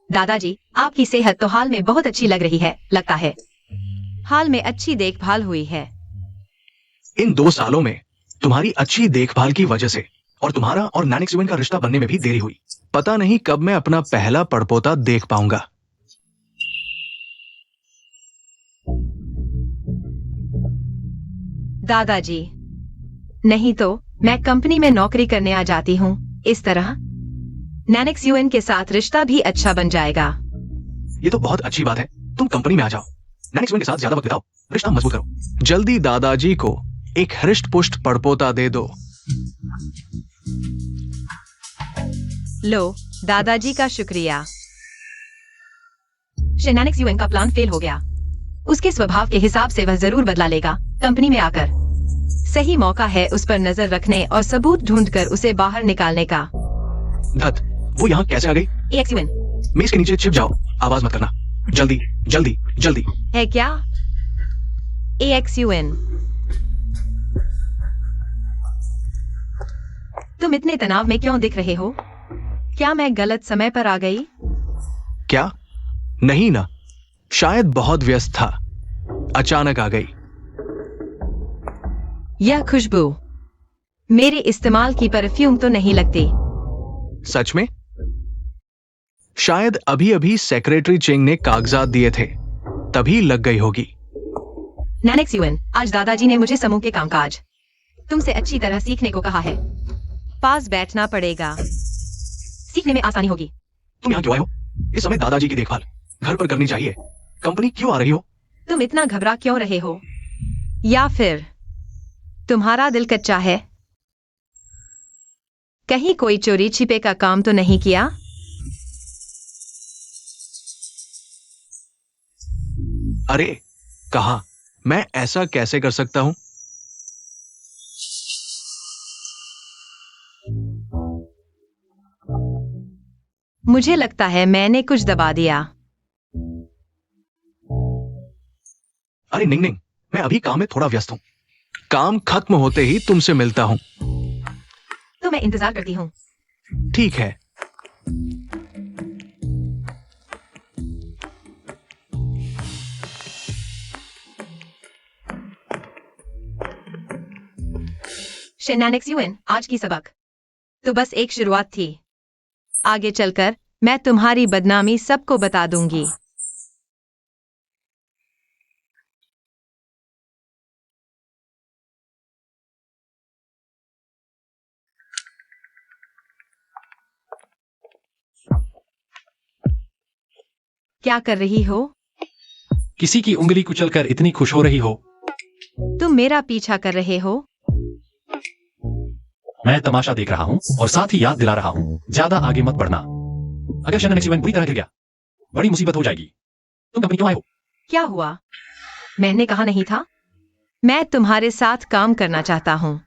दादाजी, आपकी सेहत तो हाल में बहुत अच्छी लग रही है। लगता है हाल में अच्छी देखभाल हुई है। इन 2 सालों में तुम्हारी अच्छी देखभाल की वजह से और तुम्हारा और नैनिक्स युएन का रिश्ता बनने में भी देरी हुई। पता नहीं कब मैं अपना पहला पड़पोता देख पाऊंगा। दादाजी, नहीं तो मैं कंपनी में नौकरी करने आ जाती हूँ। इस तरह नैनिक्स युएन के साथ रिश्ता भी अच्छा बन जाएगा। ये तो बहुत अच्छी बात है। तुम कंपनी में आ जाओ, नैनिक्स युएन के साथ ज्यादा वक्त बिताओ, रिश्ता मजबूत करो। जल्दी दादाजी को एक हृष्ट पुष्ट पड़पोता दे दो। लो, दादाजी का शुक्रिया। नैनिक्स युएन का प्लान फेल हो गया। उसके स्वभाव के हिसाब से वह जरूर बदला लेगा। कंपनी में आकर सही मौका है उस पर नजर रखने और सबूत ढूंढकर उसे बाहर निकालने का। धत, वो यहाँ कैसे आ गई? AX युएन, मेज के नीचे छिप जाओ, आवाज मत करना। जल्दी जल्दी जल्दी। है क्या? AX युएन, तुम इतने तनाव में क्यों दिख रहे हो? क्या मैं गलत समय पर आ गई? क्या? नहीं ना, शायद बहुत व्यस्त था, अचानक आ गई। यह खुशबू मेरे इस्तेमाल की परफ्यूम तो नहीं लगती। सच में? शायद अभी अभी सेक्रेटरी चिंग ने कागजात दिए थे, तभी लग गई होगी। नैनिक्स युएन, आज दादाजी ने मुझे समूह के कामकाज तुमसे अच्छी तरह सीखने को कहा है। पास बैठना पड़ेगा, सीखने में आसानी होगी। तुम यहाँ क्यों आए हो? इस समय दादाजी की देखभाल घर पर करनी चाहिए। कंपनी क्यों आ रही हो? तुम इतना घबरा क्यों रहे हो? या फिर तुम्हारा दिल कच्चा है? कहीं कोई चोरी छिपे का काम तो नहीं किया? अरे कहा, मैं ऐसा कैसे कर सकता हूं? मुझे लगता है मैंने कुछ दबा दिया। अरे निंग निंग, मैं अभी काम में थोड़ा व्यस्त हूं। काम खत्म होते ही तुमसे मिलता हूं। तो मैं इंतजार करती हूँ। ठीक है। नैनिक्स युएन, आज की सबक तो बस एक शुरुआत थी। आगे चलकर मैं तुम्हारी बदनामी सबको बता दूंगी। क्या कर रही हो? किसी की उंगली कुचलकर इतनी खुश हो रही हो? तुम मेरा पीछा कर रहे हो? मैं तमाशा देख रहा हूं और साथ ही याद दिला रहा हूं, ज्यादा आगे मत बढ़ना। अगर नैनिक्स युएन बुरी तरह गिर गया, बड़ी मुसीबत हो जाएगी। तुम कंपनी क्यों आए हो? क्या हुआ? मैंने कहा नहीं था? मैं तुम्हारे साथ काम करना चाहता हूं।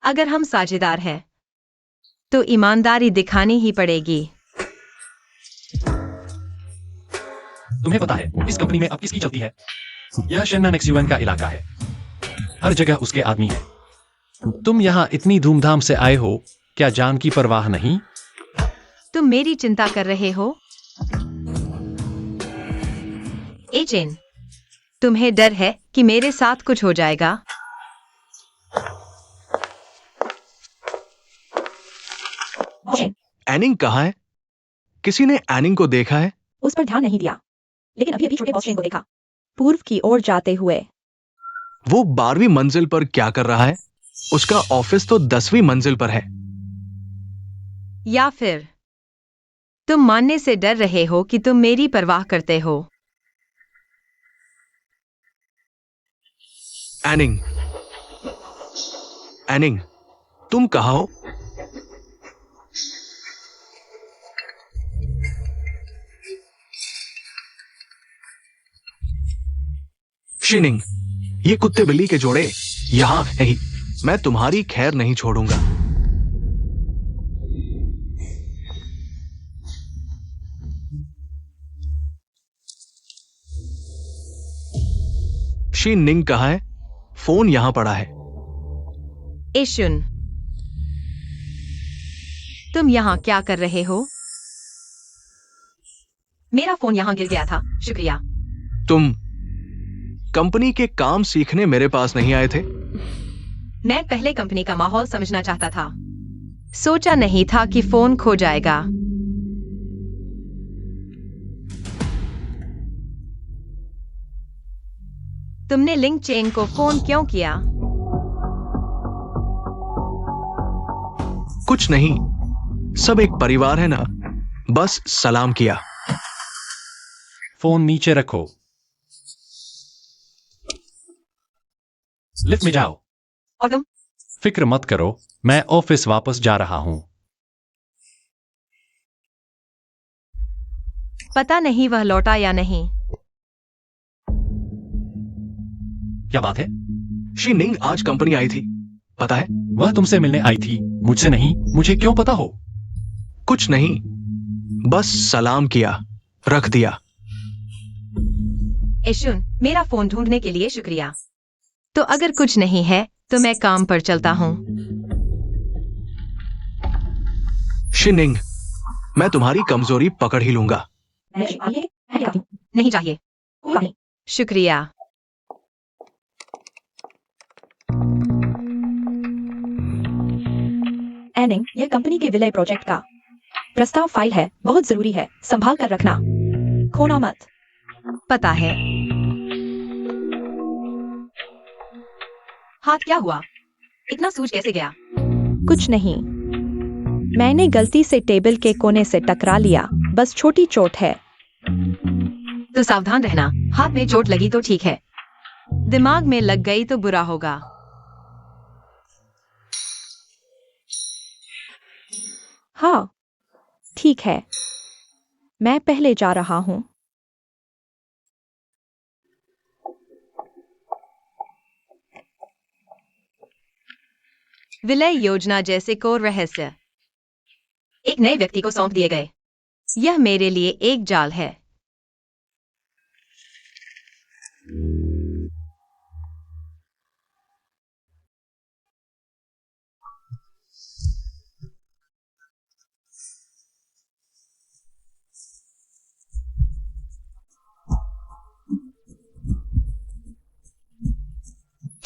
अगर हम साझेदार हैं, तो ईमानदारी दिखानी ही पड़ेगी। तुम्हें पता है इस कंपनी में अब किसकी चलती है? यह नैनिक्स युएन का इलाका है। हर जगह उसके आदमी है। तुम यहाँ इतनी धूमधाम से आए हो, क्या जान की परवाह नहीं? तुम मेरी चिंता कर रहे हो? एजेन, तुम्हें डर है कि मेरे साथ कुछ हो जाएगा? एनिंग कहाँ है? किसी ने एनिंग को देखा है? उस पर ध्यान नहीं दिया, लेकिन अभी अभी छोटे बॉस को देखा, पूर्व की ओर जाते हुए। वो 12वीं मंजिल पर क्या कर रहा है? उसका ऑफिस तो 10वीं मंजिल पर है। या फिर तुम मानने से डर रहे हो कि तुम मेरी परवाह करते हो? एनिंग, एनिंग, तुम कहाँ हो? शिनिंग, ये कुत्ते बिल्ली के जोड़े यहां नहीं। मैं तुम्हारी खैर नहीं छोड़ूंगा। शी निंग कहाँ है? फोन यहां पड़ा है। एशुन, तुम यहाँ क्या कर रहे हो? मेरा फोन यहाँ गिर गया था, शुक्रिया। तुम कंपनी के काम सीखने मेरे पास नहीं आए थे? मैं पहले कंपनी का माहौल समझना चाहता था। सोचा नहीं था कि फोन खो जाएगा। तुमने लिंग चेंग को फोन क्यों किया? कुछ नहीं, सब एक परिवार है ना, बस सलाम किया। फोन नीचे रखो। लिफ्ट में जाओ। और तुम? फिक्र मत करो, मैं ऑफिस वापस जा रहा हूं। पता नहीं वह लौटा या नहीं। क्या बात है? शिनिंग आज कंपनी आई थी, पता है? वह तुमसे मिलने आई थी, मुझसे नहीं। मुझे क्यों पता हो? कुछ नहीं, बस सलाम किया, रख दिया। एशुन, मेरा फोन ढूंढने के लिए शुक्रिया। तो अगर कुछ नहीं है तो मैं काम पर चलता हूँ। शिनिंग, मैं तुम्हारी कमजोरी पकड़ ही लूंगा। नहीं चाहिए। शुक्रिया। एनिंग, यह कंपनी के विलय प्रोजेक्ट का प्रस्ताव फाइल है, बहुत जरूरी है, संभाल कर रखना, खोना मत। पता है। हाथ क्या हुआ? इतना सूज कैसे गया? कुछ नहीं, मैंने गलती से टेबल के कोने से टकरा लिया, बस छोटी चोट है। तो सावधान रहना, हाथ में चोट लगी तो ठीक है, दिमाग में लग गई तो बुरा होगा। हाँ, ठीक है, मैं पहले जा रहा हूँ। विलय योजना जैसे कोर रहस्य एक नए व्यक्ति को सौंप दिए गए। यह मेरे लिए एक जाल है।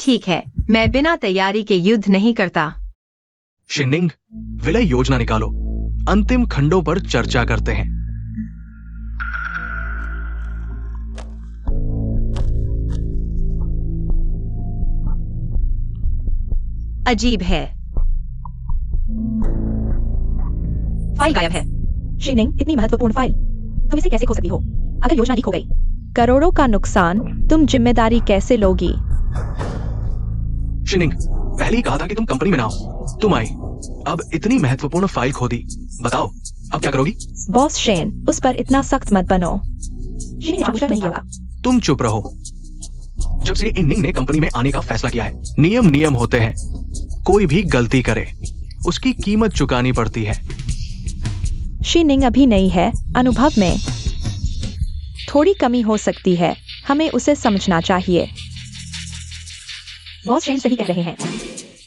ठीक है, मैं बिना तैयारी के युद्ध नहीं करता। शिनिंग, विलय योजना निकालो, अंतिम खंडों पर चर्चा करते हैं। अजीब है, फाइल गायब है। शिनिंग, इतनी महत्वपूर्ण फाइल, तुम इसे कैसे खो सकती हो? अगर योजना लीक हो गई, करोड़ों का नुकसान, तुम जिम्मेदारी कैसे लोगी? शिनिंग, पहले ही कहा था कि तुम कंपनी में ना हो, तुम आई, अब इतनी महत्वपूर्ण फाइल खो दी, बताओ अब क्या करोगी? बॉस शेन, उस पर इतना सख्त मत बनो। शिनिंग जानबूझकर नहीं होगा। तुम चुप रहो। जब से इन्निंग ने कंपनी में आने का फैसला किया है, नियम होते हैं, कोई भी गलती करे उसकी कीमत चुकानी पड़ती है। शिनिंग अभी नहीं है, अनुभव में थोड़ी कमी हो सकती है, हमें उसे समझना चाहिए। बॉस शेन सही कह रहे हैं,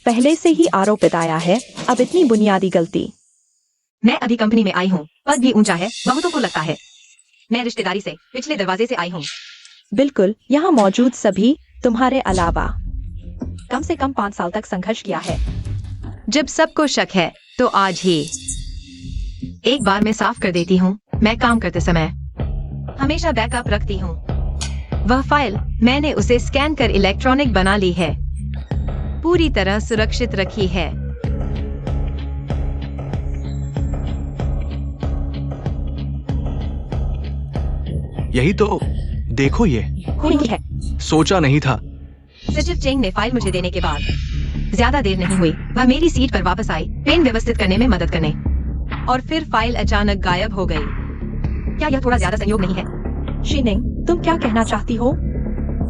पहले से ही आरोपित आया है, अब इतनी बुनियादी गलती। मैं अभी कंपनी में आई हूँ, पद भी ऊंचा है, बहुतों को लगता है। मैं रिश्तेदारी से पिछले दरवाजे से आई हूँ। बिल्कुल, यहाँ मौजूद सभी तुम्हारे अलावा कम से कम 5 साल तक संघर्ष किया है। जब सबको शक है तो आज ही एक बार मैं साफ कर देती हूँ, मैं काम करते समय हमेशा बैकअप रखती हूँ। वह फाइल मैंने उसे स्कैन कर इलेक्ट्रॉनिक बना ली है, पूरी तरह सुरक्षित रखी है। यही तो, देखो ये हुई है। सोचा नहीं था। सचिव चेंग ने फाइल मुझे देने के बाद ज्यादा देर नहीं हुई, वह मेरी सीट पर वापस आई, पेन व्यवस्थित करने में मदद करने, और फिर फाइल अचानक गायब हो गई। क्या यह थोड़ा ज्यादा संयोग नहीं है? शिनिंग, तुम क्या कहना चाहती हो?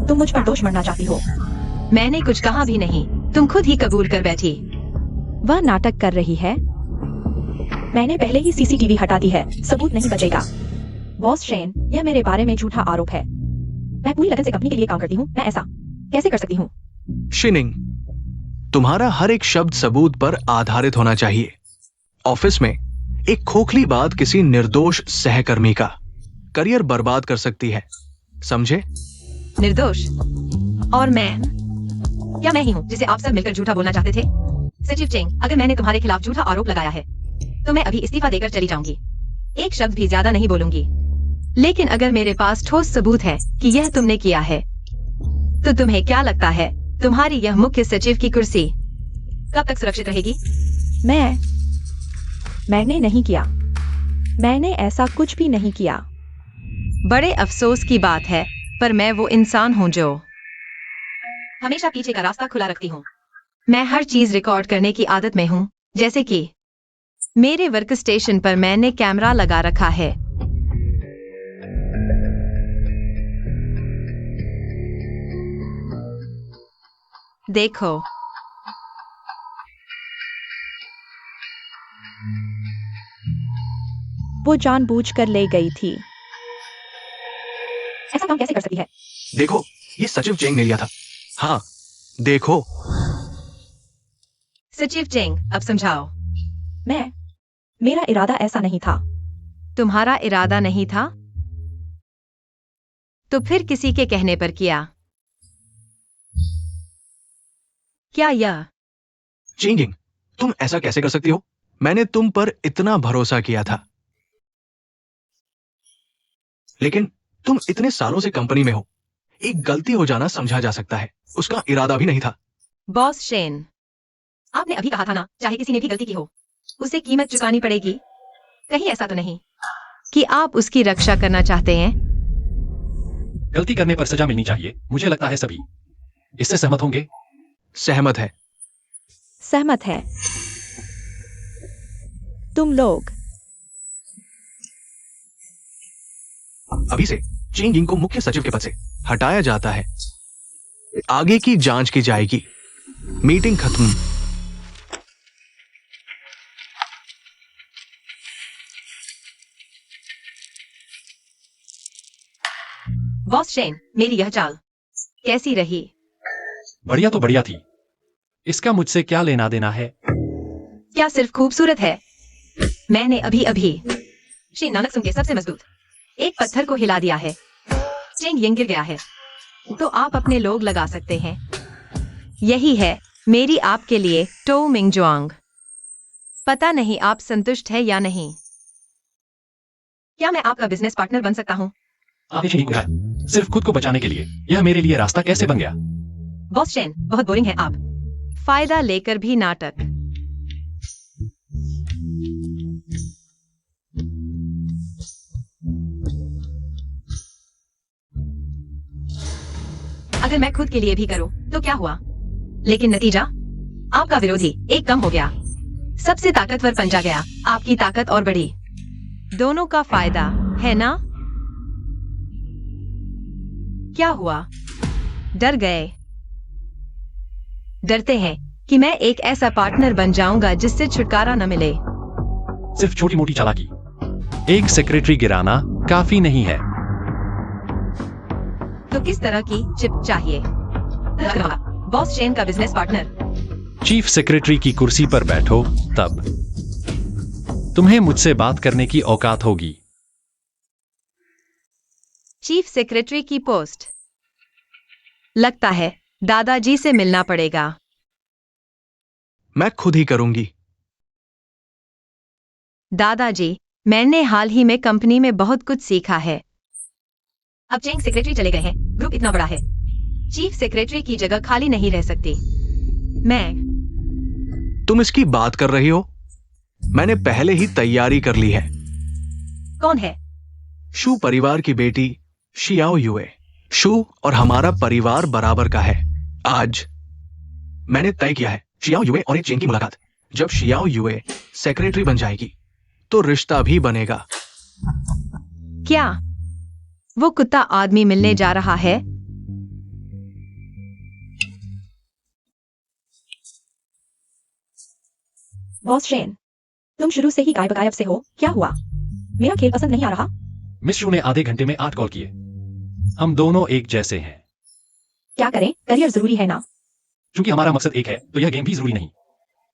तुम मुझ पर दोष मढ़ना चाहती हो? मैंने कुछ कहा भी नहीं, तुम खुद ही कबूल कर बैठी। वह नाटक कर रही है। मैंने पहले ही सीसीटीवी हटा दी है, सबूत नहीं बचेगा। बॉस शेन, यह मेरे बारे में झूठा आरोप है। मैं पूरी लगन से कंपनी के लिए काम करती हूँ, मैं ऐसा कैसे कर सकती हूँ? शिनिंग, तुम्हारा हर एक शब्द सबूत पर आधारित होना चाहिए। ऑफिस में एक खोखली बात किसी निर्दोष सहकर्मी का करियर बर्बाद कर सकती है, समझे? निर्दोष? और मैं? क्या मैं ही हूँ जिसे आप सब मिलकर झूठा बोलना चाहते थे? सचिव चेंग, अगर मैंने तुम्हारे खिलाफ झूठा आरोप लगाया है तो मैं अभी इस्तीफा देकर चली जाऊंगी। एक शब्द भी ज्यादा नहीं बोलूंगी। लेकिन अगर मेरे पास ठोस सबूत है कि यह तुमने किया है, तो तुम्हें क्या लगता है तुम्हारी यह मुख्य सचिव की कुर्सी कब तक सुरक्षित रहेगी? मैंने नहीं किया। मैंने ऐसा कुछ भी नहीं किया। बड़े अफसोस की बात है, पर मैं वो इंसान हूँ जो हमेशा पीछे का रास्ता खुला रखती हूँ। मैं हर चीज रिकॉर्ड करने की आदत में हूँ, जैसे कि मेरे वर्क स्टेशन पर मैंने कैमरा लगा रखा है। देखो, वो जानबूझकर ले गई थी। ऐसा काम कैसे कर सकती है? देखो, ये सचिव चेंग ने लिया था। हाँ, देखो। सचिव चेंग, अब समझाओ। मेरा इरादा ऐसा नहीं था। तुम्हारा इरादा नहीं था? तो फिर किसी के कहने पर किया? क्या यह चेंगिंग, तुम ऐसा कैसे कर सकती हो? मैंने तुम पर इतना भरोसा किया था। लेकिन तुम इतने सालों से कंपनी में हो, एक गलती हो जाना समझा जा सकता है, उसका इरादा भी नहीं था। बॉस शेन, आपने अभी कहा था ना, चाहे किसी ने भी गलती की हो उसे कीमत चुकानी पड़ेगी। कहीं ऐसा तो नहीं कि आप उसकी रक्षा करना चाहते हैं? गलती करने पर सजा मिलनी चाहिए, मुझे लगता है सभी इससे सहमत होंगे। सहमत है। सहमत है। तुम लोग अभी से चेंगिंग को मुख्य सचिव के पद से हटाया जाता है। आगे की जांच की जाएगी। मीटिंग खत्म। बॉस शेन, मेरी यह चाल कैसी रही? बढ़िया तो बढ़िया थी। इसका मुझसे क्या लेना देना है? क्या सिर्फ खूबसूरत है? मैंने अभी अभी शेन नानकसुम के सबसे मजबूत एक पत्थर को हिला दिया है। चेंग यंग गिर गया है, तो आप अपने लोग लगा सकते हैं। यही है मेरी आपके लिए टो मिंग जुआंग। पता नहीं आप संतुष्ट है या नहीं। क्या मैं आपका बिजनेस पार्टनर बन सकता हूँ? आपने ठीक कहा, सिर्फ खुद को बचाने के लिए। यह मेरे लिए रास्ता कैसे बन गया? बॉस शेन, बहुत बोरिंग है आप। फायदा लेकर भी नाटक। अगर मैं खुद के लिए भी करूं तो क्या हुआ? लेकिन नतीजा, आपका विरोधी एक कम हो गया, सबसे ताकतवर पंजा गया, आपकी ताकत और बढ़ी। दोनों का फायदा है ना? क्या हुआ? डर गए? डरते हैं कि मैं एक ऐसा पार्टनर बन जाऊंगा जिससे छुटकारा न मिले। सिर्फ छोटी मोटी चालाकी, एक सेक्रेटरी गिराना काफी नहीं है। तो किस तरह की चिप चाहिए? बॉस शेन का बिजनेस पार्टनर। चीफ सेक्रेटरी की कुर्सी पर बैठो, तब तुम्हें मुझसे बात करने की औकात होगी। चीफ सेक्रेटरी की पोस्ट। लगता है दादाजी से मिलना पड़ेगा। मैं खुद ही करूंगी। दादाजी, मैंने हाल ही में कंपनी में बहुत कुछ सीखा है। अब चेंग सेक्रेटरी चले गए हैं, ग्रुप इतना बड़ा है, चीफ सेक्रेटरी की जगह खाली नहीं रह सकती। तुम इसकी बात कर रही हो? मैंने पहले ही तैयारी कर ली है। कौन है? शू परिवार की बेटी शियाओ युए। शू और हमारा परिवार बराबर का है। आज मैंने तय किया है शियाओ युए और एक चेंग की मुलाकात। जब शियाओ युए सेक्रेटरी बन जाएगी तो रिश्ता भी बनेगा। क्या वो कुत्ता आदमी मिलने जा रहा है? बॉस शेन, तुम शुरू से ही गायब से हो, क्या हुआ? मेरा खेल पसंद नहीं आ रहा? मिस शू ने आधे घंटे में 8 कॉल किए। हम दोनों एक जैसे हैं। क्या करें, करियर जरूरी है ना? क्योंकि हमारा मकसद एक है तो यह गेम भी जरूरी नहीं।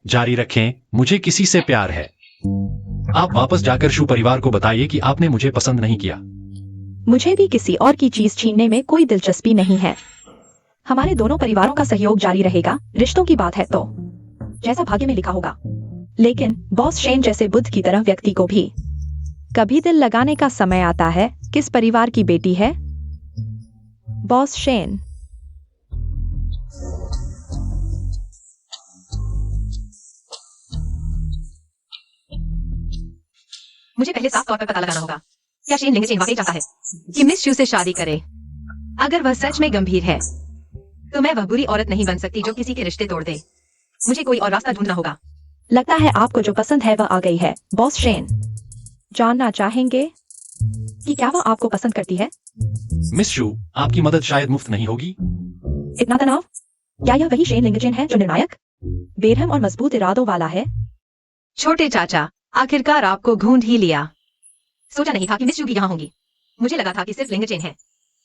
जारी रखें, मुझे किसी से प्यार है। आप वापस जाकर शू परिवार को बताइए कि आपने मुझे पसंद नहीं किया। मुझे भी किसी और की चीज छीनने में कोई दिलचस्पी नहीं है। हमारे दोनों परिवारों का सहयोग जारी रहेगा, रिश्तों की बात है तो। जैसा भाग्य में लिखा होगा। लेकिन बॉस शेन जैसे बुद्ध की तरह व्यक्ति को भी कभी दिल लगाने का समय आता है। किस परिवार की बेटी है बॉस शेन? मुझे पहले साफ तौर पर पता लगाना होगा, क्या शेन लिंगचेन वाकई चाहता है कि मिस शू से शादी करे? अगर वह सच में गंभीर है तो मैं वह बुरी औरत नहीं बन सकती जो किसी के रिश्ते तोड़ दे। मुझे कोई और रास्ता ढूंढना होगा। लगता है आपको जो पसंद है वह आ गई है बॉस शेन। जानना चाहेंगे कि क्या वह आपको पसंद करती है? मिस शू, आपकी मदद शायद मुफ्त नहीं होगी। इतना तनाव? क्या यह वही शेन लिंगचेन है जो निर्णायक, बेरहम और मजबूत इरादों वाला है? छोटे चाचा, आखिरकार आपको ढूंढ ही लिया। सोचा नहीं था कि मिस शू भी यहाँ होंगी। मुझे लगा था कि सिर्फ लिंगचेन है।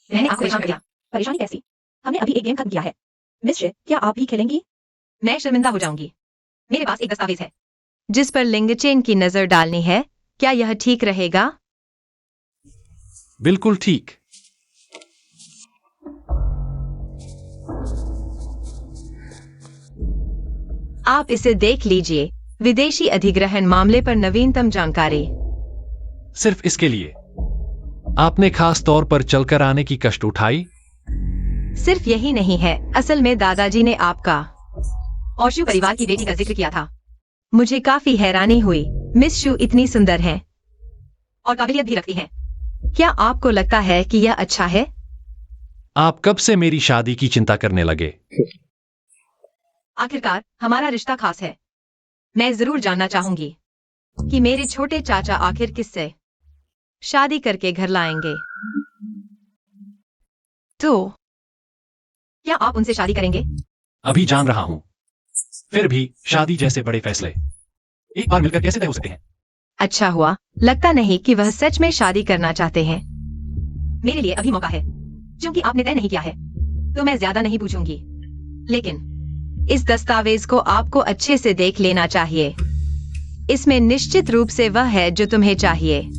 मैंने आपको परेशान कर दिया। परेशानी कैसी? हमने अभी एक गेम खत्म किया है। मिस शे, क्या आप भी खेलेंगी? मैं शर्मिंदा हो जाऊंगी। मेरे पास एक दस्तावेज है जिस पर लिंगचेन की नजर डालनी है। क्या यह ठीक रहेगा? बिल्कुल ठीक। आप इसे देख लीजिए। विदेशी अधिग्रहण मामले पर नवीनतम जानकारी। सिर्फ इसके लिए आपने खास तौर पर चलकर आने की कष्ट उठाई। सिर्फ यही नहीं है, असल में दादाजी ने आपका और शू परिवार की बेटी का जिक्र किया था। मुझे काफी हैरानी हुई। मिस शू इतनी सुंदर हैं और काबिलियत भी रखती हैं। क्या आपको लगता है कि यह अच्छा है? आप कब से मेरी शादी की चिंता करने लगे? आखिरकार हमारा रिश्ता खास है। मैं जरूर जानना चाहूंगी कि मेरे छोटे चाचा आखिर किससे शादी करके घर लाएंगे। तो क्या आप उनसे शादी करेंगे? अभी जान रहा हूं। फिर भी शादी जैसे बड़े फैसले एक बार मिलकर कैसे तय हो सकते हैं? अच्छा हुआ, लगता नहीं कि वह सच में शादी करना चाहते हैं। मेरे लिए अभी मौका है। क्योंकि आपने तय नहीं किया है तो मैं ज्यादा नहीं पूछूंगी। लेकिन इस दस्तावेज को आपको अच्छे से देख लेना चाहिए। इसमें निश्चित रूप से वह है जो तुम्हें चाहिए।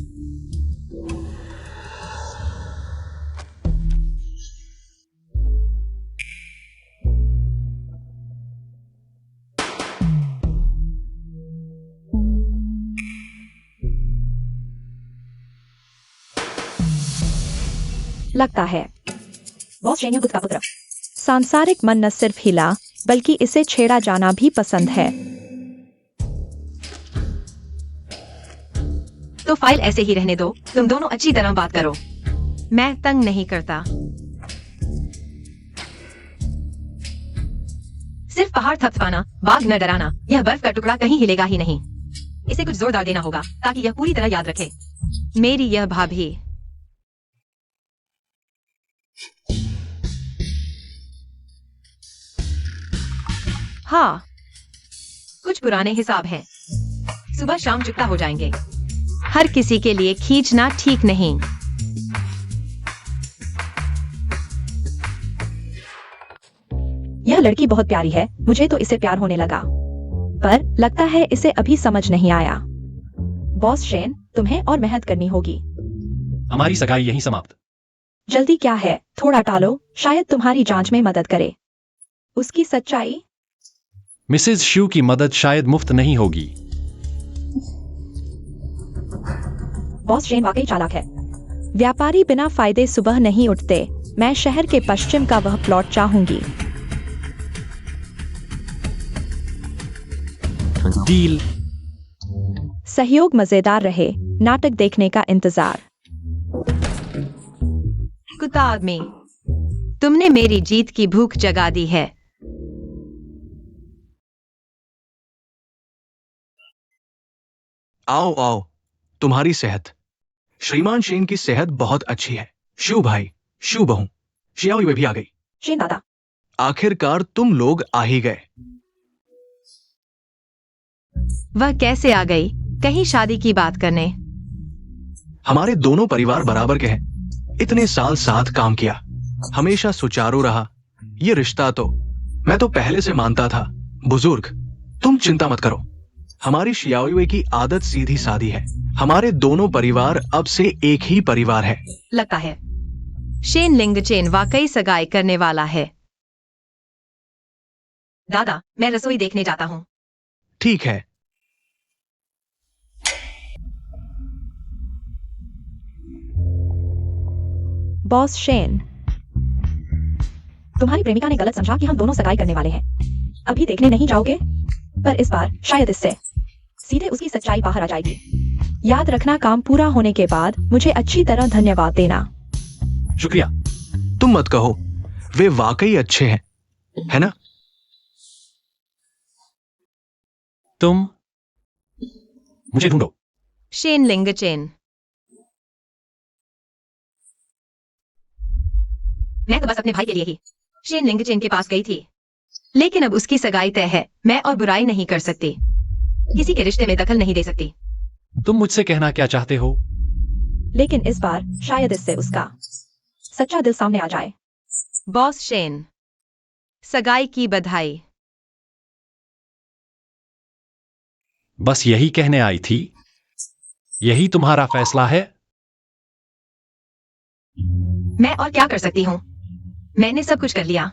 लगता है बॉस शेन बुद्ध का पुत्र। सांसारिक मन न सिर्फ हिला बल्कि इसे छेड़ा जाना भी पसंद है। तो फाइल ऐसे ही रहने दो। तुम दोनों अच्छी तरह बात करो। मैं तंग नहीं करता। सिर्फ पहाड़ थपथपाना, बाघ न डराना। यह बर्फ का टुकड़ा कहीं हिलेगा ही नहीं। इसे कुछ जोरदार देना होगा ताकि यह पूरी तरह याद रखे। मेरी यह भाभी। हाँ, कुछ पुराने हिसाब हैं। सुबह शाम चुकता हो जाएंगे। हर किसी के लिए खींचना ठीक नहीं। यह लड़की बहुत प्यारी है। मुझे तो इसे प्यार होने लगा। पर लगता है इसे अभी समझ नहीं आया। बॉस शेन, तुम्हें और मेहनत करनी होगी। हमारी सगाई यहीं समाप्त। जल्दी क्या है, थोड़ा टालो, शायद तुम्हारी जांच में मदद करे। उसकी सच्चाई? मिसेज शू की मदद शायद मुफ्त नहीं होगी। बॉस शेन वाकई चालाक है। व्यापारी बिना फायदे सुबह नहीं उठते। मैं शहर के पश्चिम का वह प्लॉट चाहूंगी। डील। सहयोग मजेदार रहे। नाटक देखने का इंतजार। कुत्ता आदमी, तुमने मेरी जीत की भूख जगा दी है। आओ आओ, तुम्हारी सेहत। श्रीमान शेन की सेहत बहुत अच्छी है। शू भाई, शू बहू, शियाओ वे भी आ गई। शेन दादा, आखिरकार तुम लोग आ ही गए। वह कैसे आ गई? कहीं शादी की बात करने? हमारे दोनों परिवार बराबर के हैं। इतने साल साथ काम किया, हमेशा सुचारू रहा। ये रिश्ता तो मैं तो पहले से मानता था। बुजुर्ग, तुम चिंता मत करो। हमारी शियाओ की आदत सीधी सादी है। हमारे दोनों परिवार अब से एक ही परिवार है। लगता है शेन लिंगचेन वाकई सगाई करने वाला है। दादा, मैं रसोई देखने जाता हूँ। ठीक है। बॉस शेन, तुम्हारी प्रेमिका ने गलत समझा कि हम दोनों सगाई करने वाले हैं। अभी देखने नहीं जाओगे, पर इस बार शायद इससे सीधे उसकी सच्चाई बाहर आ जाएगी। याद रखना, काम पूरा होने के बाद मुझे अच्छी तरह धन्यवाद देना। शुक्रिया। तुम मत कहो, वे वाकई अच्छे हैं, है ना? तुम मुझे ढूंढो। शेन लिंगचेन। मैं तो बस अपने भाई के लिए ही शेन लिंगचेन के पास गई थी, लेकिन अब उसकी सगाई तय है। मैं और बुराई नहीं कर सकती, किसी के रिश्ते में दखल नहीं दे सकती। तुम मुझसे कहना क्या चाहते हो? लेकिन इस बार शायद इससे उसका सच्चा दिल सामने आ जाए। बॉस शेन, सगाई की बधाई। बस यही कहने आई थी। यही तुम्हारा फैसला है? मैं और क्या कर सकती हूँ? मैंने सब कुछ कर लिया।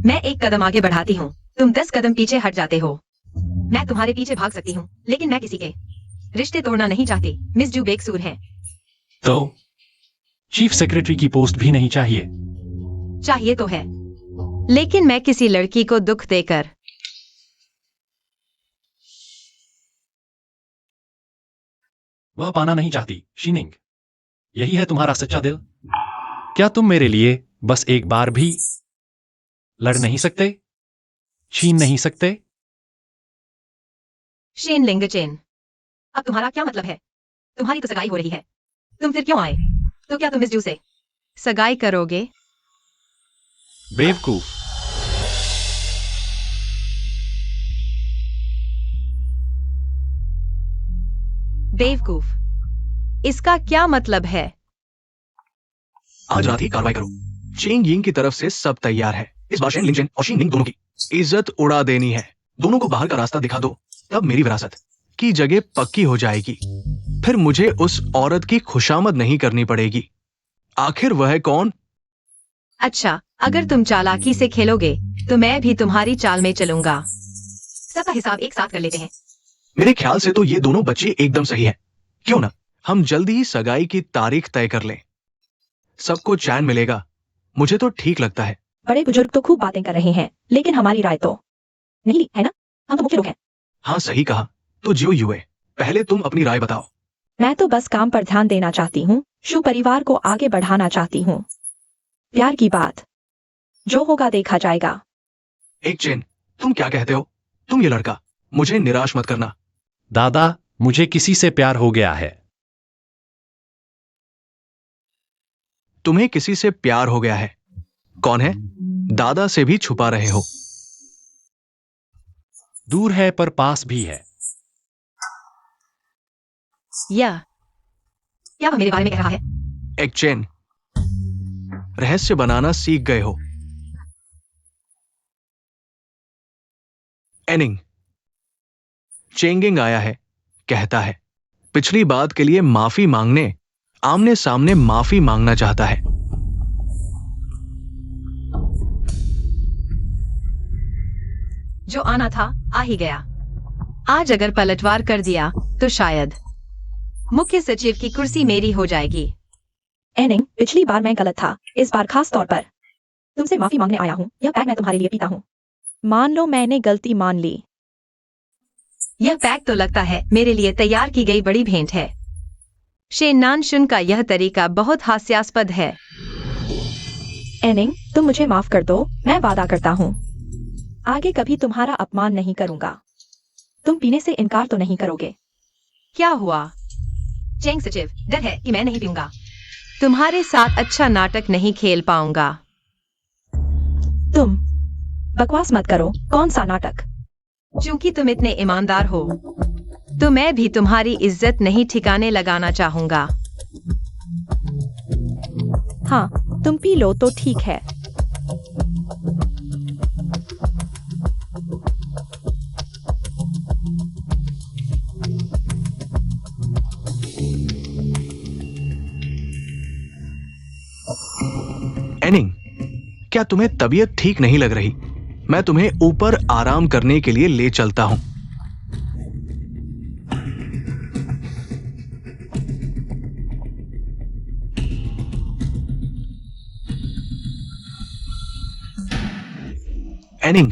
मैं एक कदम आगे बढ़ाती हूँ, तुम 10 कदम पीछे हट जाते हो। मैं तुम्हारे पीछे भाग सकती हूँ, लेकिन मैं किसी के रिश्ते तोड़ना नहीं चाहती। मिस जू बेकसूर हैं। तो चीफ सेक्रेटरी की पोस्ट भी नहीं चाहिए? चाहिए तो है, लेकिन मैं किसी लड़की को दुख देकर वह पाना नहीं चाहती। शीनिंग, यही है तुम्हारा सच्चा दिल? क्या तुम मेरे लिए बस एक बार भी लड़ नहीं सकते, छीन नहीं सकते? शेन लिंगचेन, अब तुम्हारा क्या मतलब है? तुम्हारी तो सगाई हो रही है, तुम फिर क्यों आए? तो क्या तुम मिस जू से सगाई करोगे? बेवकूफ। बेवकूफ, इसका क्या मतलब है? आज रात ही कार्रवाई करो। चेंग यिंग की तरफ से सब तैयार है। इस बार शेन लिंगचेन और शी निंग दोनों की इज्जत उड़ा देनी है। दोनों को बाहर का रास्ता दिखा दो, तब मेरी विरासत की जगह पक्की हो जाएगी। फिर मुझे उस औरत की खुशामद नहीं करनी पड़ेगी। आखिर वह कौन? अच्छा, अगर तुम चालाकी से खेलोगे तो मैं भी तुम्हारी चाल में चलूंगा। सबका हिसाब एक साथ कर लेते हैं। मेरे ख्याल से तो ये दोनों बच्चे एकदम सही है। क्यों ना हम जल्दी ही सगाई की तारीख तय कर लें, सबको चैन मिलेगा। मुझे तो ठीक लगता है। बड़े बुजुर्ग तो खूब बातें कर रहे हैं, लेकिन हमारी राय तो नहीं ली, है ना? हम तो मुख्य लोग हैं। हाँ सही कहा। तो जियो युए, पहले तुम अपनी राय बताओ। मैं तो बस काम पर ध्यान देना चाहती हूँ, शु परिवार को आगे बढ़ाना चाहती हूँ। प्यार की बात, जो होगा देखा जाएगा। एक चेन, तुम क्या कहते हो? तुम ये लड़का, मुझे निराश मत करना। दादा, मुझे किसी से प्यार हो गया है। तुम्हें किसी से प्यार हो गया है? कौन है? दादा से भी छुपा रहे हो। दूर है पर पास भी है। या क्या वह मेरे बारे में कह रहा है? एक चेन, रहस्य बनाना सीख गए हो। एनिंग, चेंगिंग आया है, कहता है पिछली बात के लिए माफी मांगने आमने सामने माफी मांगना चाहता है। जो आना था आ ही गया। आज अगर पलटवार कर दिया तो शायद मुख्य सचिव की कुर्सी मेरी हो जाएगी। एनिंग, पिछली बार मैं गलत था, इस बार खास तौर पर तुमसे माफी मांगने आया हूँ। यह पैक मैं तुम्हारे लिए पीता हूँ। मान लो मैंने गलती मान ली। यह पैक तो लगता है मेरे लिए तैयार की गई बड़ी भेंट है। शेन नानशुन का यह तरीका बहुत हास्यास्पद है। एनिंग, तुम मुझे माफ कर दो, मैं वादा करता हूँ आगे कभी तुम्हारा अपमान नहीं करूंगा। तुम पीने से इनकार तो नहीं करोगे? क्या हुआ? चेंग सचिव, डर है कि मैं नहीं पीऊंगा। तुम्हारे साथ अच्छा नाटक नहीं खेल पाऊंगा। तुम बकवास मत करो। कौन सा नाटक? चूंकि तुम इतने ईमानदार हो तो मैं भी तुम्हारी इज्जत नहीं ठिकाने लगाना चाहूंगा। हाँ, तुम पी लो तो ठीक है। एनिंग, क्या तुम्हें तबीयत ठीक नहीं लग रही? मैं तुम्हें ऊपर आराम करने के लिए ले चलता हूं। एनिंग,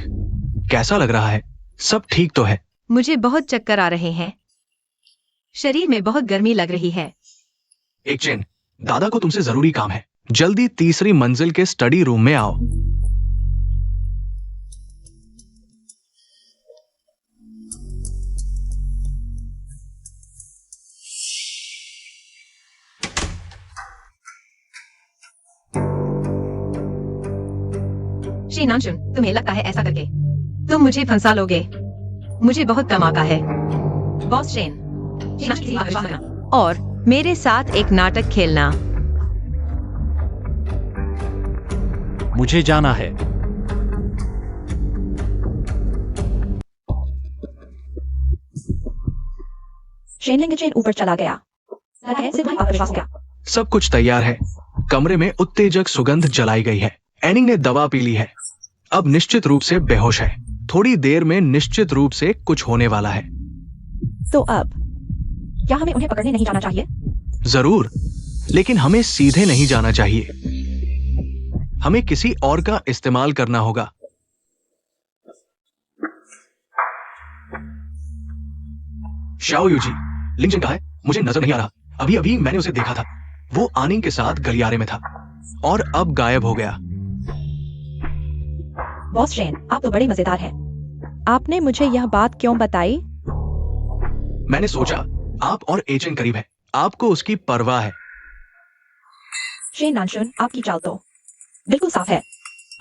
कैसा लग रहा है? सब ठीक तो है? मुझे बहुत चक्कर आ रहे हैं। शरीर में बहुत गर्मी लग रही है। एक चेन, दादा को तुमसे जरूरी काम है। जल्दी तीसरी मंजिल के स्टडी रूम में आओ। श्रीनांशुन, तुम्हें लगता है ऐसा करके तुम मुझे फंसा लोगे? मुझे बहुत कम आता है। बॉस शेन, श्रीनांशुन की बात विश्वास करना और मेरे साथ एक नाटक खेलना। मुझे जाना है। शेन लिंगचेन ऊपर चला गया। लगा है सिर्फ आत्मविश्वास क्या? सब कुछ तैयार है। कमरे में उत्तेजक सुगंध जलाई गई है। एनिंग ने दवा पी ली है। अब निश्चित रूप से बेहोश है। थोड़ी देर में निश्चित रूप से कुछ होने वाला है। तो अब क्या हमें उन्हें पकड़ने नहीं जाना चाहिए? जरूर, लेकिन हमें सीधे नहीं जाना चाहिए। हमें किसी और का इस्तेमाल करना होगा। शाओ यूजी, लिंगचेन कहाँ है? मुझे नजर नहीं आ रहा। अभी अभी मैंने उसे देखा था। वो आनिंग के साथ गलियारे में था और अब गायब हो गया। बॉस शेन, आप तो बड़े मजेदार हैं। आपने मुझे यह बात क्यों बताई? मैंने सोचा आप और एचएन करीब है, आपको उसकी परवाह है। शेन नानशुन, आपकी चाल तो बिल्कुल साफ है।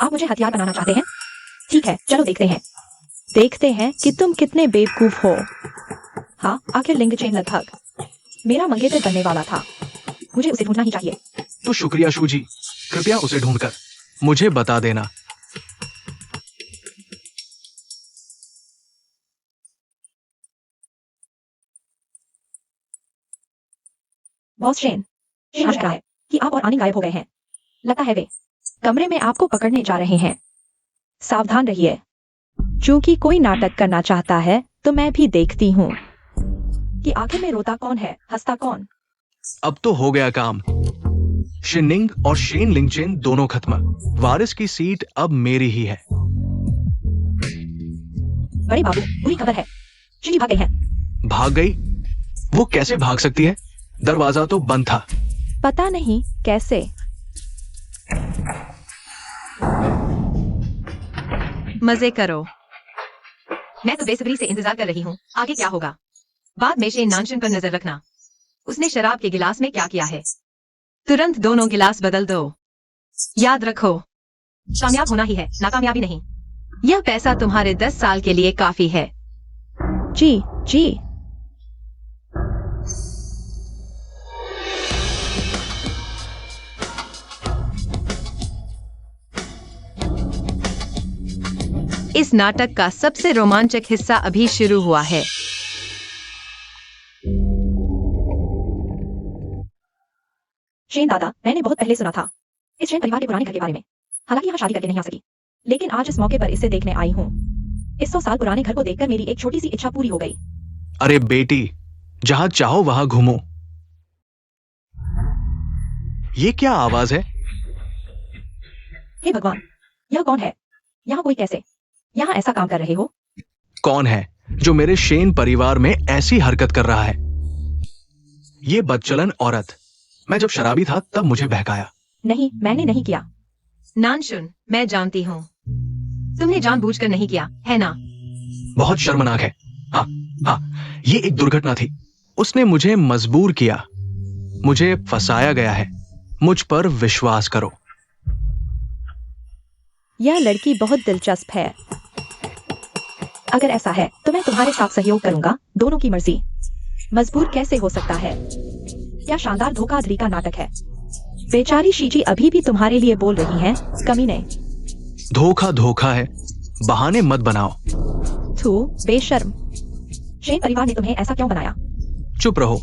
आप मुझे हथियार बनाना चाहते हैं? ठीक है, चलो देखते हैं कि तुम कितने बेवकूफ हो। हाँ, आखिर लिंगचेन लगभग मेरा मंगेतर बनने वाला था। मुझे उसे ढूंढना ही चाहिए। तो शुक्रिया शूजी, कृपया उसे ढूंढकर मुझे बता देना। बॉस शेन, समझ रहा है कि आप और आनिंग गायब हो गए हैं। लगता है वे कमरे में आपको पकड़ने जा रहे हैं। सावधान रहिए। चूंकि कोई नाटक करना चाहता है तो मैं भी देखती हूँ कि आखिर में रोता कौन है, हंसता कौन। अब तो हो गया काम। शिनिंग और शेन लिंगचेन दोनों खत्म। वारिस की सीट अब मेरी ही है। बड़े बाबू, बुरी खबर है। शिजी भाग गई है। भाग गई? वो कैसे भाग सकती है? दरवाजा तो बंद था। पता नहीं कैसे। मजे करो। मैं तो बेसब्री से इंतजार कर रही हूँ। आगे क्या होगा? बाद में शेन नानशन पर नजर रखना। उसने शराब के गिलास में क्या किया है? तुरंत दोनों गिलास बदल दो। याद रखो, कामयाब होना ही है, नाकामयाबी नहीं। यह पैसा तुम्हारे 10 साल के लिए काफी है। जी। इस नाटक का सबसे रोमांचक हिस्सा अभी शुरू हुआ है। शेन दादा, मैंने बहुत पहले सुना था इस शेन परिवार के पुराने घर के बारे में। हालांकि यहाँ शादी करके नहीं आ सकी, लेकिन आज इस मौके पर इसे देखने आई हूँ। इस 100 साल पुराने घर को देखकर मेरी एक छोटी सी इच्छा पूरी हो गई। अरे बेटी, जहां चाहो वहां घूमो। ये क्या आवाज है? हे भगवान, यह कौन है? यहाँ कोई कैसे यहाँ ऐसा काम कर रहे हो? कौन है जो मेरे शेन परिवार में ऐसी हरकत कर रहा है? ये बदचलन औरत। मैं जब शराबी था तब मुझे बहकाया। नहीं, मैंने नहीं किया। नानशुन, मैं जानती हूँ तुमने जानबूझकर नहीं किया, है ना? बहुत शर्मनाक है। हाँ, ये एक दुर्घटना थी। उसने मुझे मजबूर किया। मुझे फंसाया गया है। मुझ पर विश्वास करो। यह लड़की बहुत दिलचस्प है। अगर ऐसा है तो मैं तुम्हारे साथ सहयोग करूंगा। दोनों की मर्जी। मजबूर कैसे हो सकता है? क्या शानदार धोखाधड़ी का नाटक है। बेचारी शीजी अभी भी तुम्हारे लिए बोल रही हैं, कमीने। धोखा है। बहाने मत बनाओ। थू, बेशर्म। शेन परिवार ने तुम्हें ऐसा क्यों बनाया? चुप रहो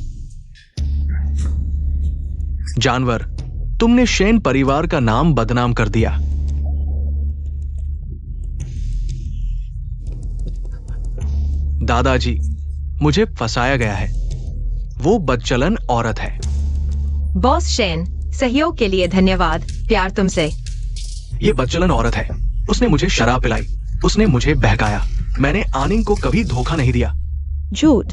जानवर। तुमने शेन परिवार का नाम बदनाम कर दिया। दादाजी, मुझे फंसाया गया है। वो बदचलन औरत है। बॉस शेन, सहयोग के लिए धन्यवाद। प्यार तुमसे। ये बदचलन औरत है। उसने मुझे शराब पिलाई उसने मुझे बहकाया। मैंने आनिंग को कभी धोखा नहीं दिया। झूठ।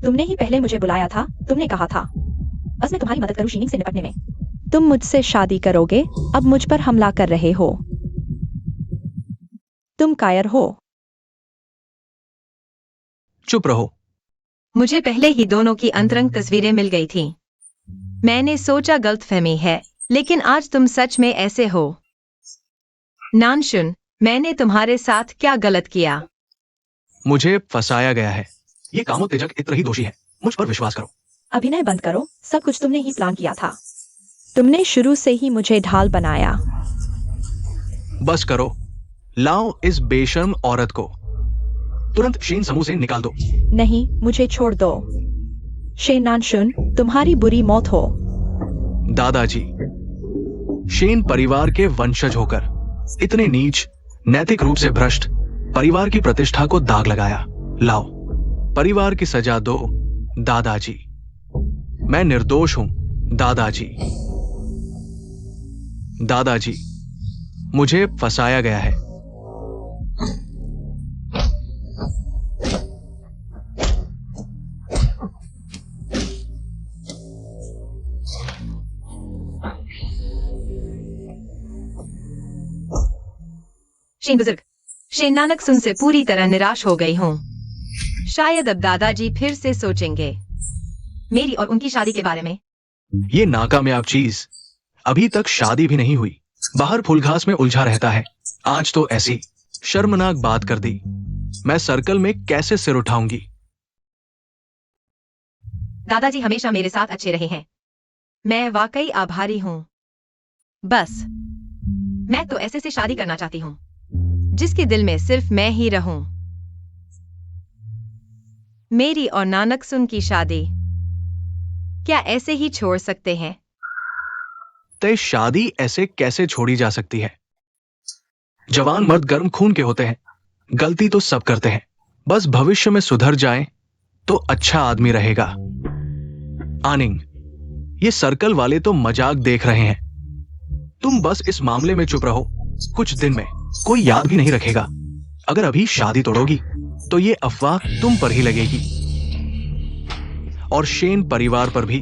तुमने ही पहले मुझे बुलाया था। तुमने कहा था बस मैं तुम्हारी मदद करूं शीनिंग से निपटने में। तुम मुझसे शादी करोगे, अब मुझ पर हमला कर रहे हो। तुम कायर हो। चुप रहो। मुझे पहले ही दोनों की अंतरंग तस्वीरें मिल गई थीं। मैंने सोचा गलतफहमी है, लेकिन आज तुम सच में ऐसे हो। नानशुन, मैंने तुम्हारे साथ क्या गलत किया? मुझे फंसाया गया है। ये कामोत्तेजक इत्र ही दोषी है। मुझ पर विश्वास करो। अभिनय बंद करो। सब कुछ तुमने ही प्लान किया था। तुमने शुरू से ही मुझे ढाल बनाया। बस करो। लाओ इस बेशर्म औरत को। तुरंत शेन समूह से निकाल दो। नहीं, मुझे छोड़ दो। शेन नानशुन, तुम्हारी बुरी मौत हो। दादाजी, शेन परिवार के वंशज होकर इतने नीच, नैतिक रूप से भ्रष्ट परिवार की प्रतिष्ठा को दाग लगाया। लाओ, परिवार की सजा दो दादाजी। मैं निर्दोष हूं दादाजी। दादाजी, मुझे फंसाया गया है। शेन बुजुर्ग, शेन नानक सुन से पूरी तरह निराश हो गई हूँ। शायद अब दादाजी फिर से सोचेंगे मेरी और उनकी शादी के बारे में। ये नाकामयाब चीज अभी तक शादी भी नहीं हुई, बाहर फूलघास में उलझा रहता है। आज तो ऐसी शर्मनाक बात कर दी। मैं सर्कल में कैसे सिर उठाऊंगी? दादाजी हमेशा मेरे साथ अच्छे रहे हैं। मैं वाकई आभारी हूँ। बस मैं तो ऐसे से शादी करना चाहती हूँ जिसके दिल में सिर्फ मैं ही रहूं। मेरी और नानक सुन की शादी क्या ऐसे ही छोड़ सकते हैं? तय शादी ऐसे कैसे छोड़ी जा सकती है? जवान मर्द गर्म खून के होते हैं। गलती तो सब करते हैं। बस भविष्य में सुधर जाए तो अच्छा आदमी रहेगा। आनिंग, ये सर्कल वाले तो मजाक देख रहे हैं। तुम बस इस मामले में चुप रहो। कुछ दिन में कोई याद भी नहीं रखेगा। अगर अभी शादी तोड़ोगी तो ये अफवाह तुम पर ही लगेगी और शेन परिवार पर भी।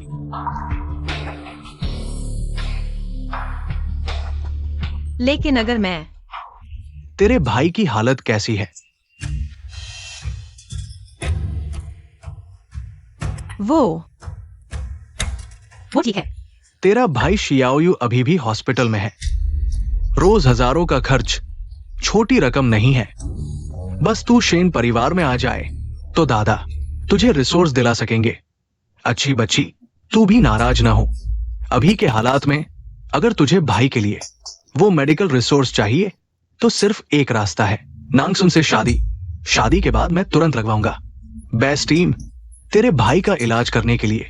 लेकिन अगर मैं तेरे भाई की हालत कैसी है? वो ठीक है। तेरा भाई शियाओयू अभी भी हॉस्पिटल में है। रोज हजारों का खर्च छोटी रकम नहीं है। बस तू शेन परिवार में आ जाए तो दादा तुझे रिसोर्स दिला सकेंगे। अच्छी बच्ची, तू भी नाराज ना हो। अभी के हालात में अगर तुझे भाई के लिए वो मेडिकल रिसोर्स चाहिए तो सिर्फ एक रास्ता है, नांगसुन से शादी। शादी के बाद मैं तुरंत लगवाऊंगा। बेस्ट टीम, तेरे भाई का इलाज करने के लिए।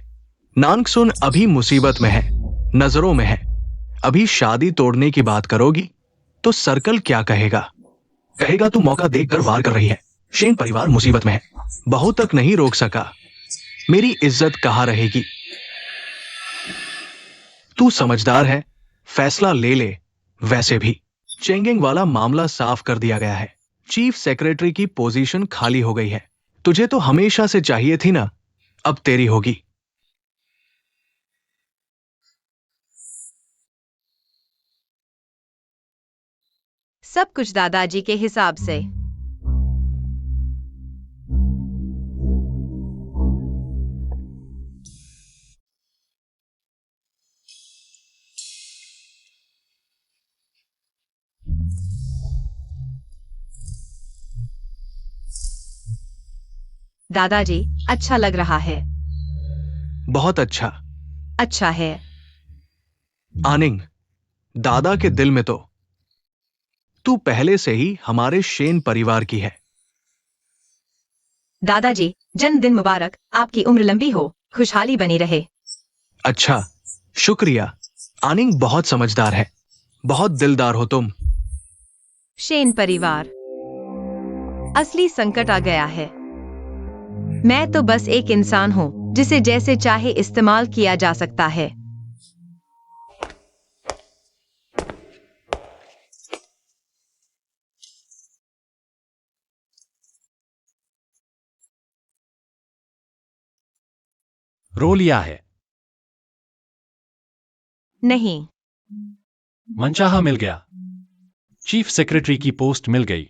नांगसुन अभी मुसीबत में है, नजरों में है। अभी शादी तोड़ने की बात करोगी तो सर्कल क्या कहेगा? कहेगा तू मौका देखकर वार कर रही है। शेन परिवार मुसीबत में है, बहू तक नहीं रोक सका। मेरी इज्जत कहां रहेगी? तू समझदार है, फैसला ले ले। वैसे भी चेंगिंग वाला मामला साफ कर दिया गया है। चीफ सेक्रेटरी की पोजीशन खाली हो गई है। तुझे तो हमेशा से चाहिए थी ना, अब तेरी होगी। सब कुछ दादाजी के हिसाब से। दादाजी, अच्छा लग रहा है। बहुत अच्छा। अच्छा है। आनिंग, दादा के दिल में तो तू पहले से ही हमारे शेन परिवार की है। दादाजी, जन्मदिन मुबारक। आपकी उम्र लंबी हो, खुशहाली बनी रहे। अच्छा, शुक्रिया। आनिंग बहुत समझदार है, बहुत दिलदार हो तुम। शेन परिवार, असली संकट आ गया है। मैं तो बस एक इंसान हूं जिसे जैसे चाहे इस्तेमाल किया जा सकता है। रो लिया है। नहीं। मनचाहा मिल गया। चीफ सेक्रेटरी की पोस्ट मिल गई।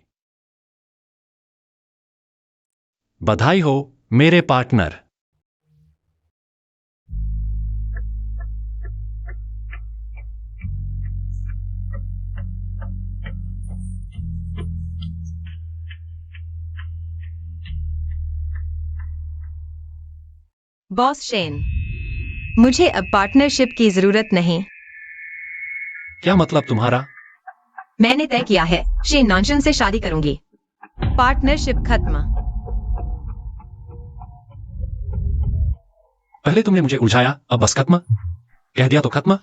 बधाई हो मेरे पार्टनर। बॉस शेन, मुझे अब पार्टनरशिप की जरूरत नहीं। क्या मतलब तुम्हारा? मैंने तय किया है, शेन नांचन से शादी करूंगी। पार्टनरशिप खत्म। पहले तुमने मुझे उलझाया, अब बस खत्म? कह दिया तो खत्म?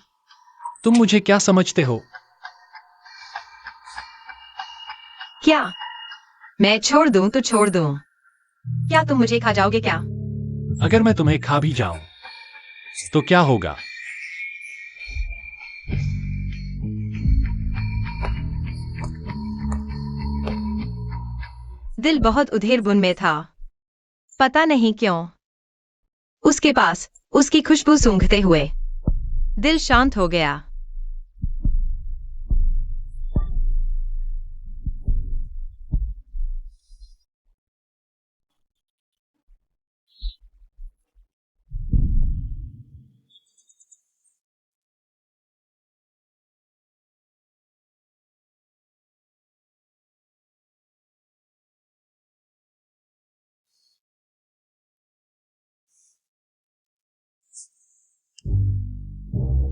तुम मुझे क्या समझते हो? क्या मैं छोड़ दूं तो छोड़ दूं? क्या तुम मुझे खा जाओगे क्या? अगर मैं तुम्हें खा भी जाऊं तो क्या होगा? दिल बहुत उधेर बुन में था, पता नहीं क्यों। उसके पास उसकी खुशबू सूंघते हुए दिल शांत हो गया।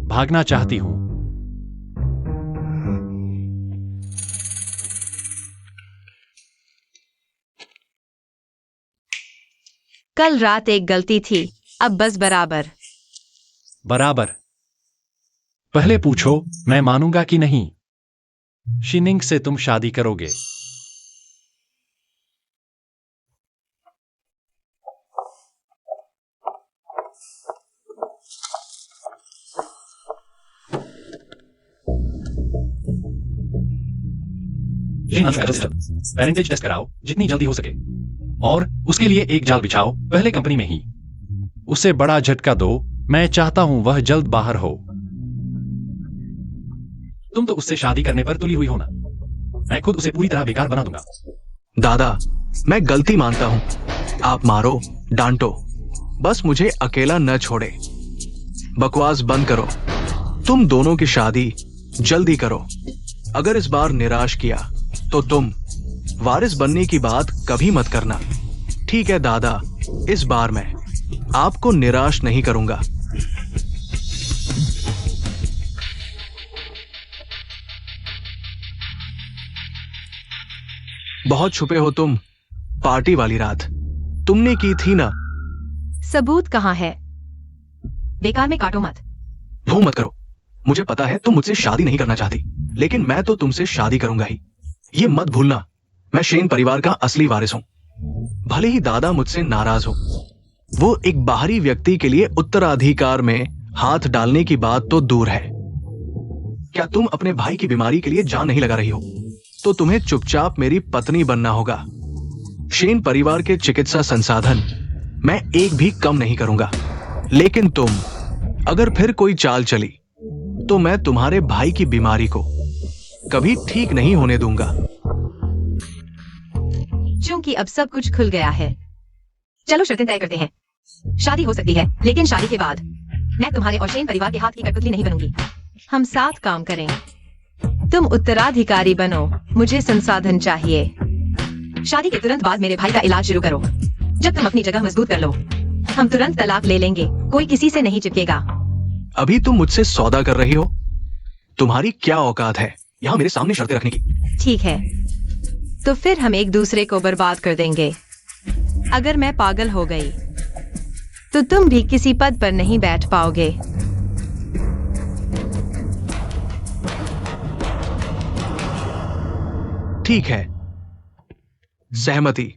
भागना चाहती हूं। कल रात एक गलती थी, अब बस बराबर। बराबर। पहले पूछो मैं मानूंगा कि नहीं। शिनिंग से तुम शादी करोगे? पेरेंटेज टेस्ट कराओ जितनी जल्दी हो सके, और उसके लिए एक जाल बिछाओ पहले कंपनी में ही। उसे बड़ा झटका दो, मैं चाहता हूं वह जल्द बाहर हो। तुम तो उससे शादी करने पर तुली हुई हो ना। मैं खुद उसे पूरी तरह बेकार बना दूंगा। दादा, मैं गलती मानता हूं। आप मारो, डांटो, बस मुझे अकेला न छोड़े। बकवास बंद करो। तुम दोनों की शादी जल्दी करो। अगर इस बार निराश किया तो तुम वारिस बनने की बात कभी मत करना। ठीक है दादा, इस बार मैं आपको निराश नहीं करूंगा। बहुत छुपे हो तुम। पार्टी वाली रात तुमने की थी ना। सबूत कहाँ है? बेकार में काटो मत। वो मत करो। मुझे पता है तुम मुझसे शादी नहीं करना चाहती, लेकिन मैं तो तुमसे शादी करूंगा ही। ये मत भूलना, मैं शेन परिवार का असली वारिस हूं। भले ही दादा मुझसे नाराज हो। वो एक बाहरी व्यक्ति के लिए उत्तराधिकार में हाथ डालने की बात तो दूर है। क्या तुम अपने भाई की बीमारी के लिए जान नहीं लगा रही हो? तो तुम्हें चुपचाप मेरी पत्नी बनना होगा। शेन परिवार के चिकित्सा संसाधन मैं एक भी कम नहीं करूंगा, लेकिन तुम अगर फिर कोई चाल चली तो मैं तुम्हारे भाई की बीमारी को कभी ठीक नहीं होने दूंगा। क्योंकि अब सब कुछ खुल गया है, चलो शर्तें तय करते हैं। शादी हो सकती है, लेकिन शादी के बाद मैं तुम्हारे और शेन परिवार के हाथ की कठपुतली नहीं बनूंगी। हम साथ काम करें। तुम उत्तराधिकारी बनो, मुझे संसाधन चाहिए। शादी के तुरंत बाद मेरे भाई का इलाज शुरू करो। जब तुम अपनी जगह मजबूत कर लो, हम तुरंत तलाक ले लेंगे। कोई किसी से नहीं चिपकेगा। अभी तुम मुझसे सौदा कर रही हो? तुम्हारी क्या औकात है यहां मेरे सामने शर्तें रखने की? ठीक है, तो फिर हम एक दूसरे को बर्बाद कर देंगे। अगर मैं पागल हो गई तो तुम भी किसी पद पर नहीं बैठ पाओगे। ठीक है, सहमति।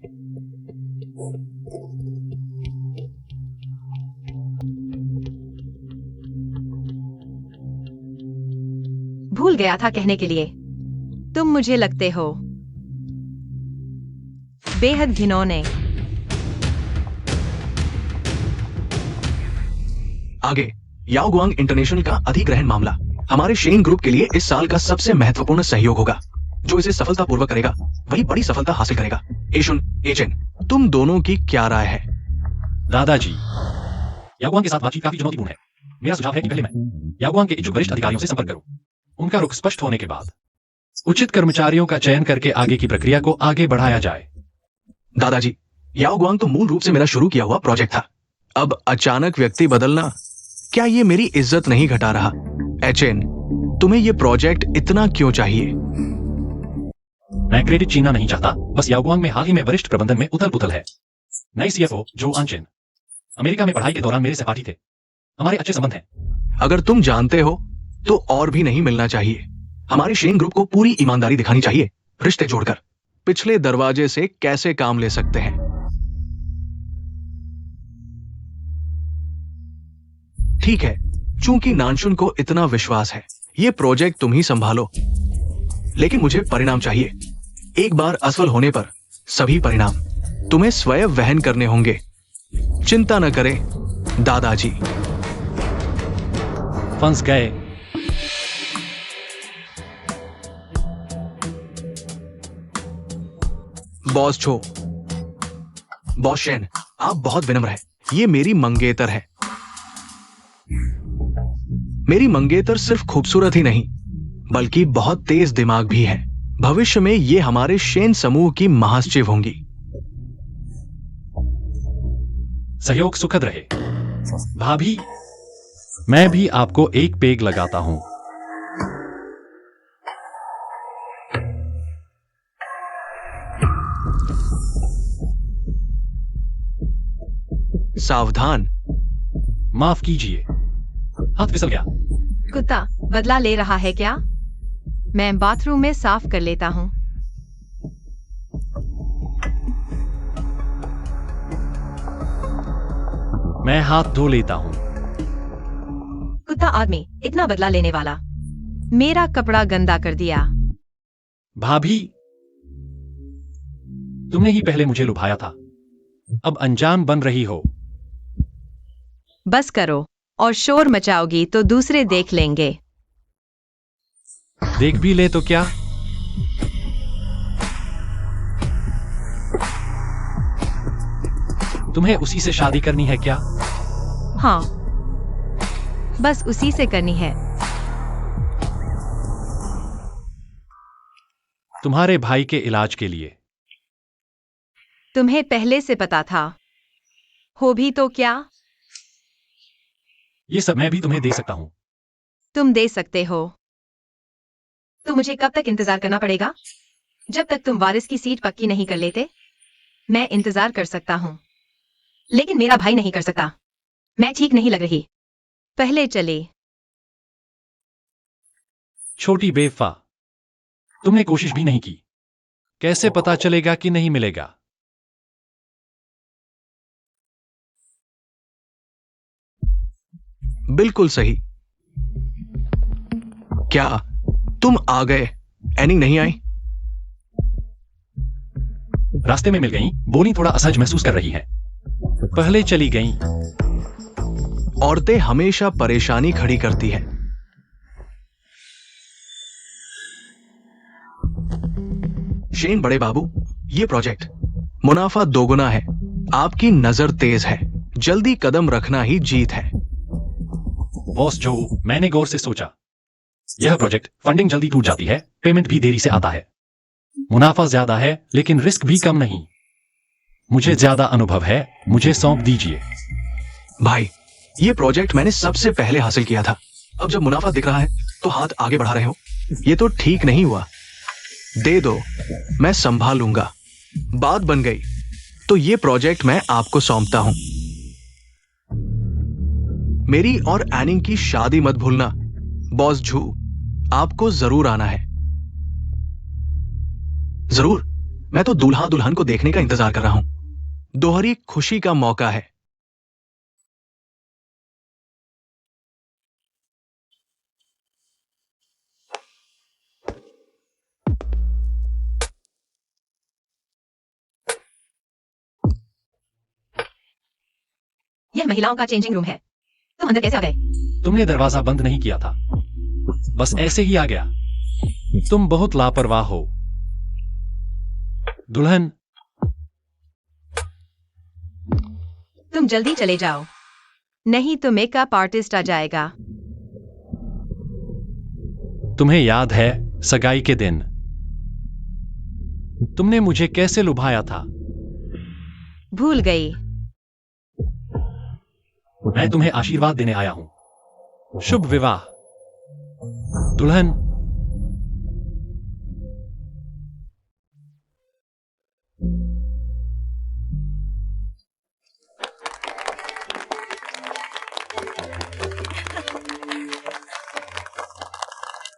भूल गया था कहने के लिए, तुम मुझे लगते हो बेहद घिनौने। आगे याओ गुआंग इंटरनेशनल का अधिग्रहण मामला हमारे शेन ग्रुप के लिए इस साल का सबसे महत्वपूर्ण सहयोग होगा। जो इसे सफलतापूर्वक करेगा वही बड़ी सफलता हासिल करेगा। एशुन, एचेन, तुम दोनों की क्या राय है? दादाजी, यागुआंग के साथ बातचीत काफी चुनौतीपूर्ण है। मेरा सुझाव है कि पहले मैं यागुआंग के इच्छुक वरिष्ठ अधिकारियों से संपर्क करूं। उनका रुख स्पष्ट होने के बाद उचित कर्मचारियों का चयन करके आगे की प्रक्रिया को आगे बढ़ाया जाए। दादाजी, याओ गुआंग तो मूल रूप से मेरा शुरू किया हुआ प्रोजेक्ट था। अब अचानक व्यक्ति बदलना, क्या ये मेरी इज्जत नहीं घटा रहा? एचेन, तुम्हें ये प्रोजेक्ट इतना क्यों चाहिए? मैं क्रेडिट छीनना नहीं चाहता, बस यागुआंग में हाल ही में वरिष्ठ प्रबंधन में उथल पुथल है। नए सीएफओ जो आनचेन अमेरिका में पढ़ाई के दौरान मेरे सहपाठी थे। हमारे अच्छे संबंध हैं। अगर तुम जानते हो तो और भी नहीं मिलना चाहिए। हमारे शेन ग्रुप को पूरी ईमानदारी दिखानी चाहिए। रिश्ते जोड़कर पिछले दरवाजे से कैसे काम ले सकते हैं? ठीक है, चूंकि नानशुन को इतना विश्वास है, ये प्रोजेक्ट तुम ही संभालो। लेकिन मुझे परिणाम चाहिए। एक बार असफल होने पर सभी परिणाम तुम्हें स्वयं वहन करने होंगे। चिंता न करें दादाजी। फंस गए। बॉस छो, बॉस शेन, आप बहुत विनम्र हैं। ये मेरी मंगेतर है। मेरी मंगेतर सिर्फ खूबसूरत ही नहीं बल्कि बहुत तेज दिमाग भी है। भविष्य में ये हमारे शेन समूह की महासचिव होंगी। सहयोग सुखद रहे। भाभी, मैं भी आपको एक पेग लगाता हूं। सावधान। माफ कीजिए, हाथ फिसल गया। कुत्ता बदला ले रहा है क्या? मैं बाथरूम में साफ कर लेता हूँ। मैं हाथ धो लेता हूं। कुत्ता आदमी इतना बदला लेने वाला, मेरा कपड़ा गंदा कर दिया। भाभी, तुमने ही पहले मुझे लुभाया था, अब अनजान बन रही हो। बस करो, और शोर मचाओगी तो दूसरे देख लेंगे। देख भी ले तो क्या? तुम्हें उसी से शादी करनी है क्या? हाँ, बस उसी से करनी है। तुम्हारे भाई के इलाज के लिए। तुम्हें पहले से पता था? हो भी तो क्या? ये सब मैं भी तुम्हें दे सकता हूं। तुम दे सकते हो तो मुझे कब तक इंतजार करना पड़ेगा? जब तक तुम वारिस की सीट पक्की नहीं कर लेते। मैं इंतजार कर सकता हूं, लेकिन मेरा भाई नहीं कर सकता। मैं ठीक नहीं लग रही। पहले चले। छोटी बेवफा, तुमने कोशिश भी नहीं की। कैसे पता चलेगा कि नहीं मिलेगा? बिल्कुल सही। क्या तुम आ गए? एनिंग नहीं आई? रास्ते में मिल गई। बोली थोड़ा असहज महसूस कर रही है। पहले चली गई। औरतें हमेशा परेशानी खड़ी करती है। शेन बड़े बाबू, ये प्रोजेक्ट मुनाफा दोगुना है। आपकी नजर तेज है। जल्दी कदम रखना ही जीत है। बॉस जो, मैंने गौर से सोचा। यह प्रोजेक्ट फंडिंग जल्दी टूट जाती है, पेमेंट भी देरी से आता है। मुनाफा ज्यादा है लेकिन रिस्क भी कम नहीं। मुझे ज्यादा अनुभव है, मुझे सौंप दीजिए। भाई, ये प्रोजेक्ट मैंने सबसे पहले हासिल किया था। अब जब मुनाफा दिख रहा है तो हाथ आगे बढ़ा रहे हो। ये तो ठीक नहीं हुआ। दे दो, मैं संभाल लूंगा। बात बन गई तो ये प्रोजेक्ट मैं आपको सौंपता हूं। मेरी और एनिंग की शादी मत भूलना। बॉस झू, आपको जरूर आना है। जरूर, मैं तो दूल्हा दुल्हन को देखने का इंतजार कर रहा हूं। दोहरी खुशी का मौका है। यह महिलाओं का चेंजिंग रूम है। तुम अंदर कैसे आ गए? तुमने दरवाजा बंद नहीं किया था, बस ऐसे ही आ गया। तुम बहुत लापरवाह हो दुल्हन। तुम जल्दी चले जाओ, नहीं तो मेकअप आर्टिस्ट आ जाएगा। तुम्हें याद है सगाई के दिन तुमने मुझे कैसे लुभाया था? भूल गई। मैं तुम्हें आशीर्वाद देने आया हूं। शुभ विवाह दुल्हन।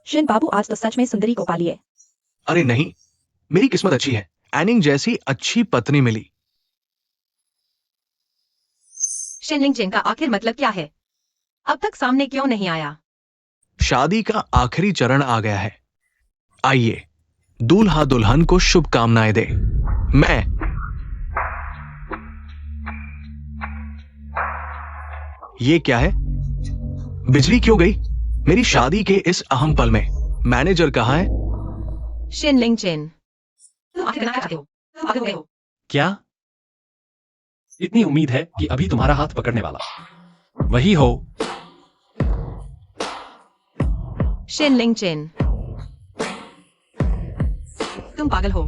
शिन बाबू आज तो सच में सुंदरी को पालिए। अरे नहीं, मेरी किस्मत अच्छी है, एनिंग जैसी अच्छी पत्नी मिली। शिनलिंग चेन का आखिर मतलब क्या है? अब तक सामने क्यों नहीं आया? शादी का आखिरी चरण आ गया है। आइए दूल्हा दुल्हन को शुभकामनाएं दे। मैं ये क्या है? बिजली क्यों गई मेरी शादी के इस अहम पल में? मैनेजर कहाँ है? शिनलिंग चेन, तुम आखिर बनाना चाहते हो? तुम पागल हो गए हो? क्या? इतनी उम्मीद है कि अभी तुम्हारा हाथ पकड़ने वाला वही हो। शिनलिंग चेन, तुम पागल हो।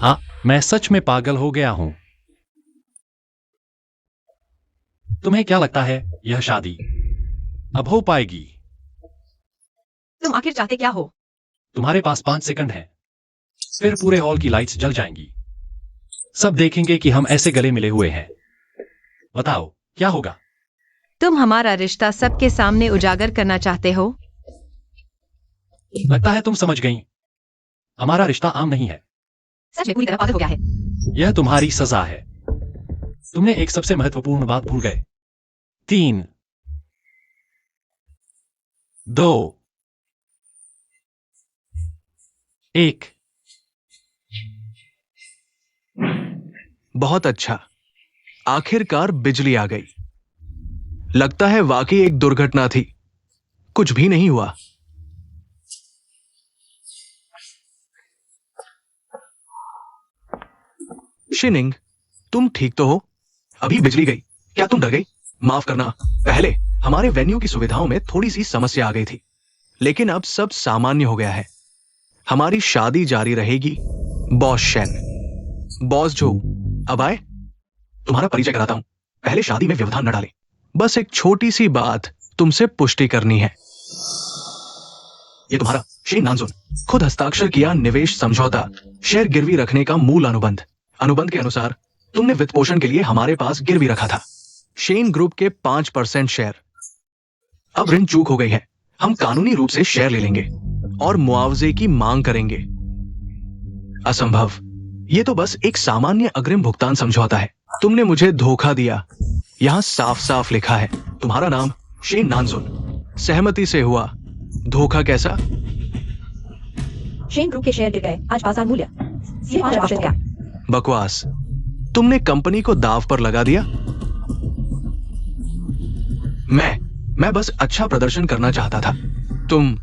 हाँ, मैं सच में पागल हो गया हूं। तुम्हें क्या लगता है यह शादी अब हो पाएगी? तुम आखिर चाहते क्या हो? तुम्हारे पास 5 सेकंड है, फिर पूरे हॉल की लाइट्स जल जाएंगी। सब देखेंगे कि हम ऐसे गले मिले हुए हैं। बताओ क्या होगा? तुम हमारा रिश्ता सबके सामने उजागर करना चाहते हो? लगता है तुम समझ गई। हमारा रिश्ता आम नहीं है। सच में पूरी तरह पागल हो गया है। यह तुम्हारी सजा है। तुमने एक सबसे महत्वपूर्ण बात भूल गए। 3, 2, 1। बहुत अच्छा, आखिरकार बिजली आ गई। लगता है वाकई एक दुर्घटना थी, कुछ भी नहीं हुआ। शिनिंग, तुम ठीक तो हो? अभी बिजली गई, क्या तुम डर गई? माफ करना, पहले हमारे वेन्यू की सुविधाओं में थोड़ी सी समस्या आ गई थी, लेकिन अब सब सामान्य हो गया है। हमारी शादी जारी रहेगी। बॉस शेन, बॉस जो, अब आए, तुम्हारा परिचय कराता हूं। पहले शादी में व्यवधान न डालें। बस एक छोटी सी बात तुमसे पुष्टि करनी है। ये तुम्हारा शेन नानजुन खुद हस्ताक्षर किया निवेश समझौता, शेयर गिरवी रखने का मूल अनुबंध। अनुबंध के अनुसार तुमने वित्त पोषण के लिए हमारे पास गिरवी रखा था शेन ग्रुप के 5% शेयर। अब ऋण चूक हो गई है, हम कानूनी रूप से शेयर ले लेंगे और मुआवजे की मांग करेंगे। असंभव, ये तो बस एक सामान्य अग्रिम भुगतान समझौता है। तुमने मुझे धोखा दिया। यहां साफ साफ लिखा है तुम्हारा नाम शेन नानजुन। सहमति से हुआ, धोखा कैसा? शेन ग्रुप के शेयर गिर गए, आज बाजार मूल्य सिर्फ 5% का। बकवास, तुमने कंपनी को दांव पर लगा दिया। मैं बस अच्छा प्रदर्शन करना चाहता था। तुम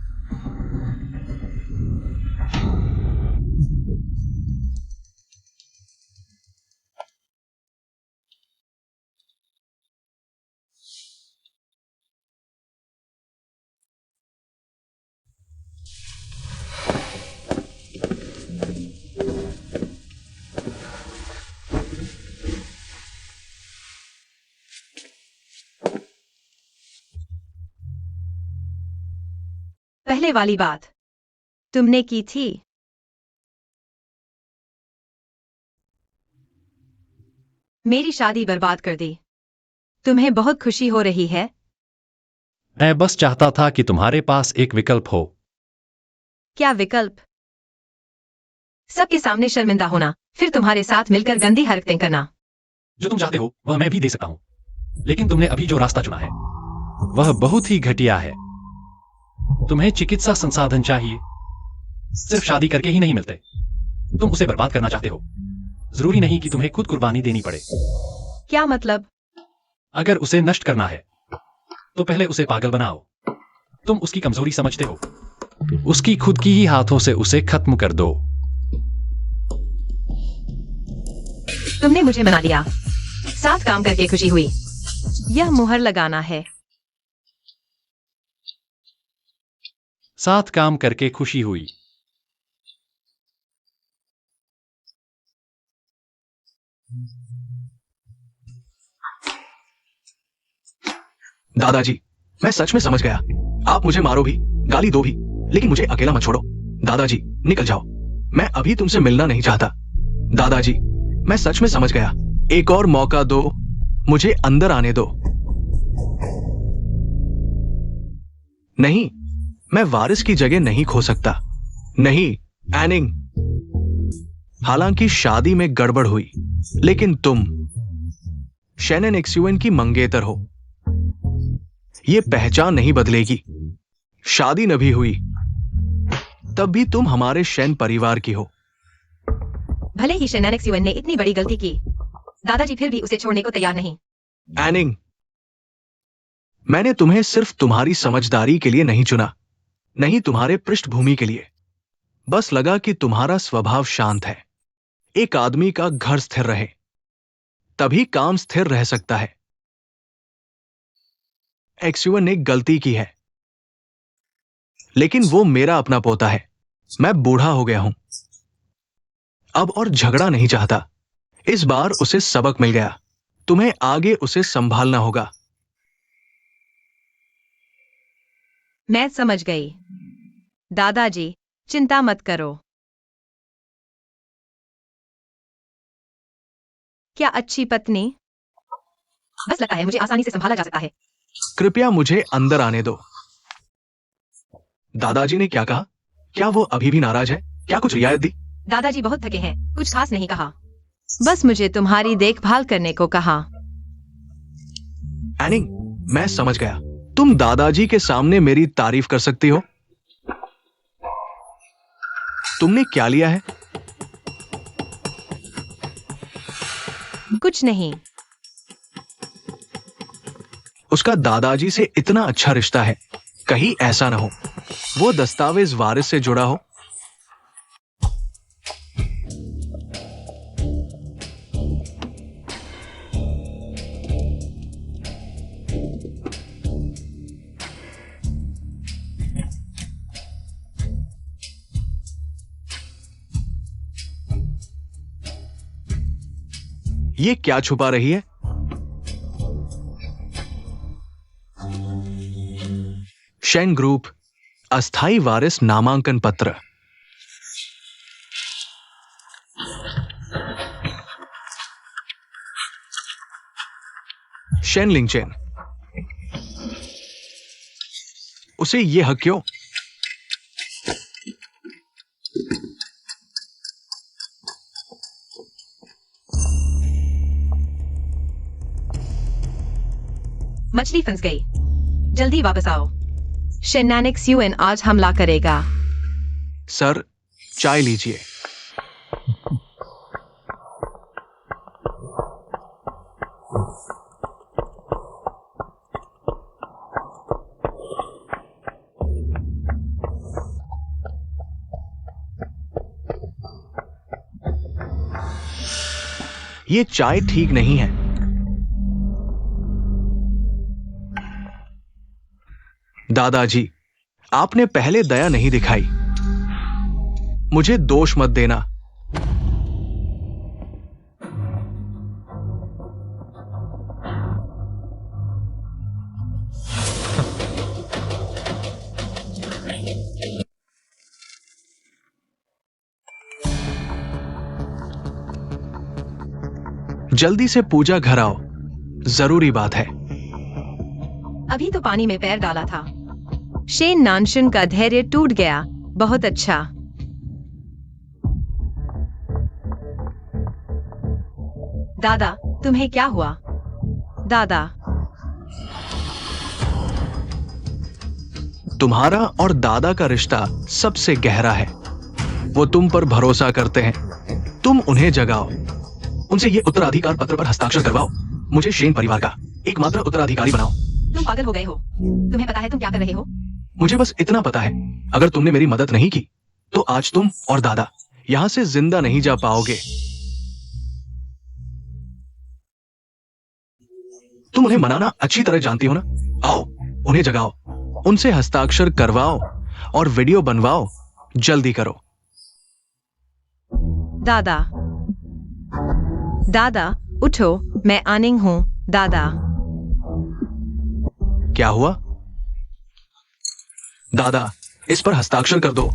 पहले वाली बात तुमने की थी। मेरी शादी बर्बाद कर दी। तुम्हें बहुत खुशी हो रही है? मैं बस चाहता था कि तुम्हारे पास एक विकल्प हो। क्या विकल्प? सबके सामने शर्मिंदा होना, फिर तुम्हारे साथ मिलकर गंदी हरकतें करना। जो तुम चाहते हो वह मैं भी दे सकता हूं, लेकिन तुमने अभी जो रास्ता चुना है वह बहुत ही घटिया है। तुम्हें चिकित्सा संसाधन चाहिए, सिर्फ शादी करके ही नहीं मिलते। तुम उसे बर्बाद करना चाहते हो। जरूरी नहीं कि तुम्हें खुद कुर्बानी देनी पड़े। क्या मतलब? अगर उसे नष्ट करना है तो पहले उसे पागल बनाओ। तुम उसकी कमजोरी समझते हो, उसकी खुद की ही हाथों से उसे खत्म कर दो। तुमने मुझे मना लिया, साथ काम करके खुशी हुई। यह मुहर लगाना है। साथ काम करके खुशी हुई। दादाजी, मैं सच में समझ गया। आप मुझे मारो भी, गाली दो भी, लेकिन मुझे अकेला मत छोड़ो। दादाजी, निकल जाओ। मैं अभी तुमसे मिलना नहीं चाहता। दादाजी, मैं सच में समझ गया। एक और मौका दो, मुझे अंदर आने दो। नहीं, मैं वारिस की जगह नहीं खो सकता। नहीं, एनिंग। हालांकि शादी में गड़बड़ हुई, लेकिन तुम शैनन एक्सयूएन की मंगेतर हो। ये पहचान नहीं बदलेगी। शादी न भी हुई, तब भी तुम हमारे शैन परिवार की हो। भले ही शैनन एक्सयूएन ने इतनी बड़ी गलती की, दादाजी फिर भी उसे छोड़ने को तैयार नहीं। एनिंग, मैंने तुम्हें सिर्फ तुम्हारी समझदारी के लिए नहीं चुना, नहीं तुम्हारे पृष्ठभूमि के लिए। बस लगा कि तुम्हारा स्वभाव शांत है। एक आदमी का घर स्थिर रहे, तभी काम स्थिर रह सकता है। एक्सयूएन ने गलती की है, लेकिन वो मेरा अपना पोता है। मैं बूढ़ा हो गया हूं, अब और झगड़ा नहीं चाहता। इस बार उसे सबक मिल गया। तुम्हें आगे उसे संभालना होगा। मैं समझ गई। दादाजी, चिंता मत करो। क्या अच्छी पत्नी? बस लगता है मुझे आसानी से संभाला जा सकता है। कृपया मुझे अंदर आने दो। दादाजी ने क्या कहा? क्या वो अभी भी नाराज है? क्या कुछ रियायत दी? दादाजी बहुत थके हैं, कुछ खास नहीं कहा। बस मुझे तुम्हारी देखभाल करने को कहा। एनिंग, मैं समझ गया। तुम दादाजी के सामने मेरी तारीफ कर सकती हो। तुमने क्या लिया है? कुछ नहीं। उसका दादाजी से इतना अच्छा रिश्ता है, कहीं ऐसा ना हो वो दस्तावेज वारिस से जुड़ा हो। ये क्या छुपा रही है? शेन ग्रुप अस्थाई वारिस नामांकन पत्र। शेन लिंगचेन, उसे ये हक क्यों? मछली फंस गई। जल्दी वापस आओ। शैनन एक्सयूएन आज हमला करेगा। सर, चाय लीजिए। ये चाय ठीक नहीं है। दादाजी, आपने पहले दया नहीं दिखाई। मुझे दोष मत देना। जल्दी से पूजा घर आओ, जरूरी बात है। अभी तो पानी में पैर डाला था। शेन नानशन का धैर्य टूट गया। बहुत अच्छा। दादा, तुम्हें क्या हुआ? दादा, तुम्हारा और दादा का रिश्ता सबसे गहरा है। वो तुम पर भरोसा करते हैं। तुम उन्हें जगाओ, उनसे ये उत्तराधिकार पत्र पर हस्ताक्षर करवाओ। मुझे शेन परिवार का एकमात्र उत्तराधिकारी बनाओ। तुम पागल हो गए हो। तुम्हें पता है तुम क्या कर रहे हो? मुझे बस इतना पता है, अगर तुमने मेरी मदद नहीं की तो आज तुम और दादा यहां से जिंदा नहीं जा पाओगे। तुम उन्हें मनाना अच्छी तरह जानती हो ना। आओ, उन्हें जगाओ, उनसे हस्ताक्षर करवाओ और वीडियो बनवाओ। जल्दी करो। दादा, दादा उठो, मैं आनिंग हूँ। दादा, क्या हुआ? दादा, इस पर हस्ताक्षर कर दो।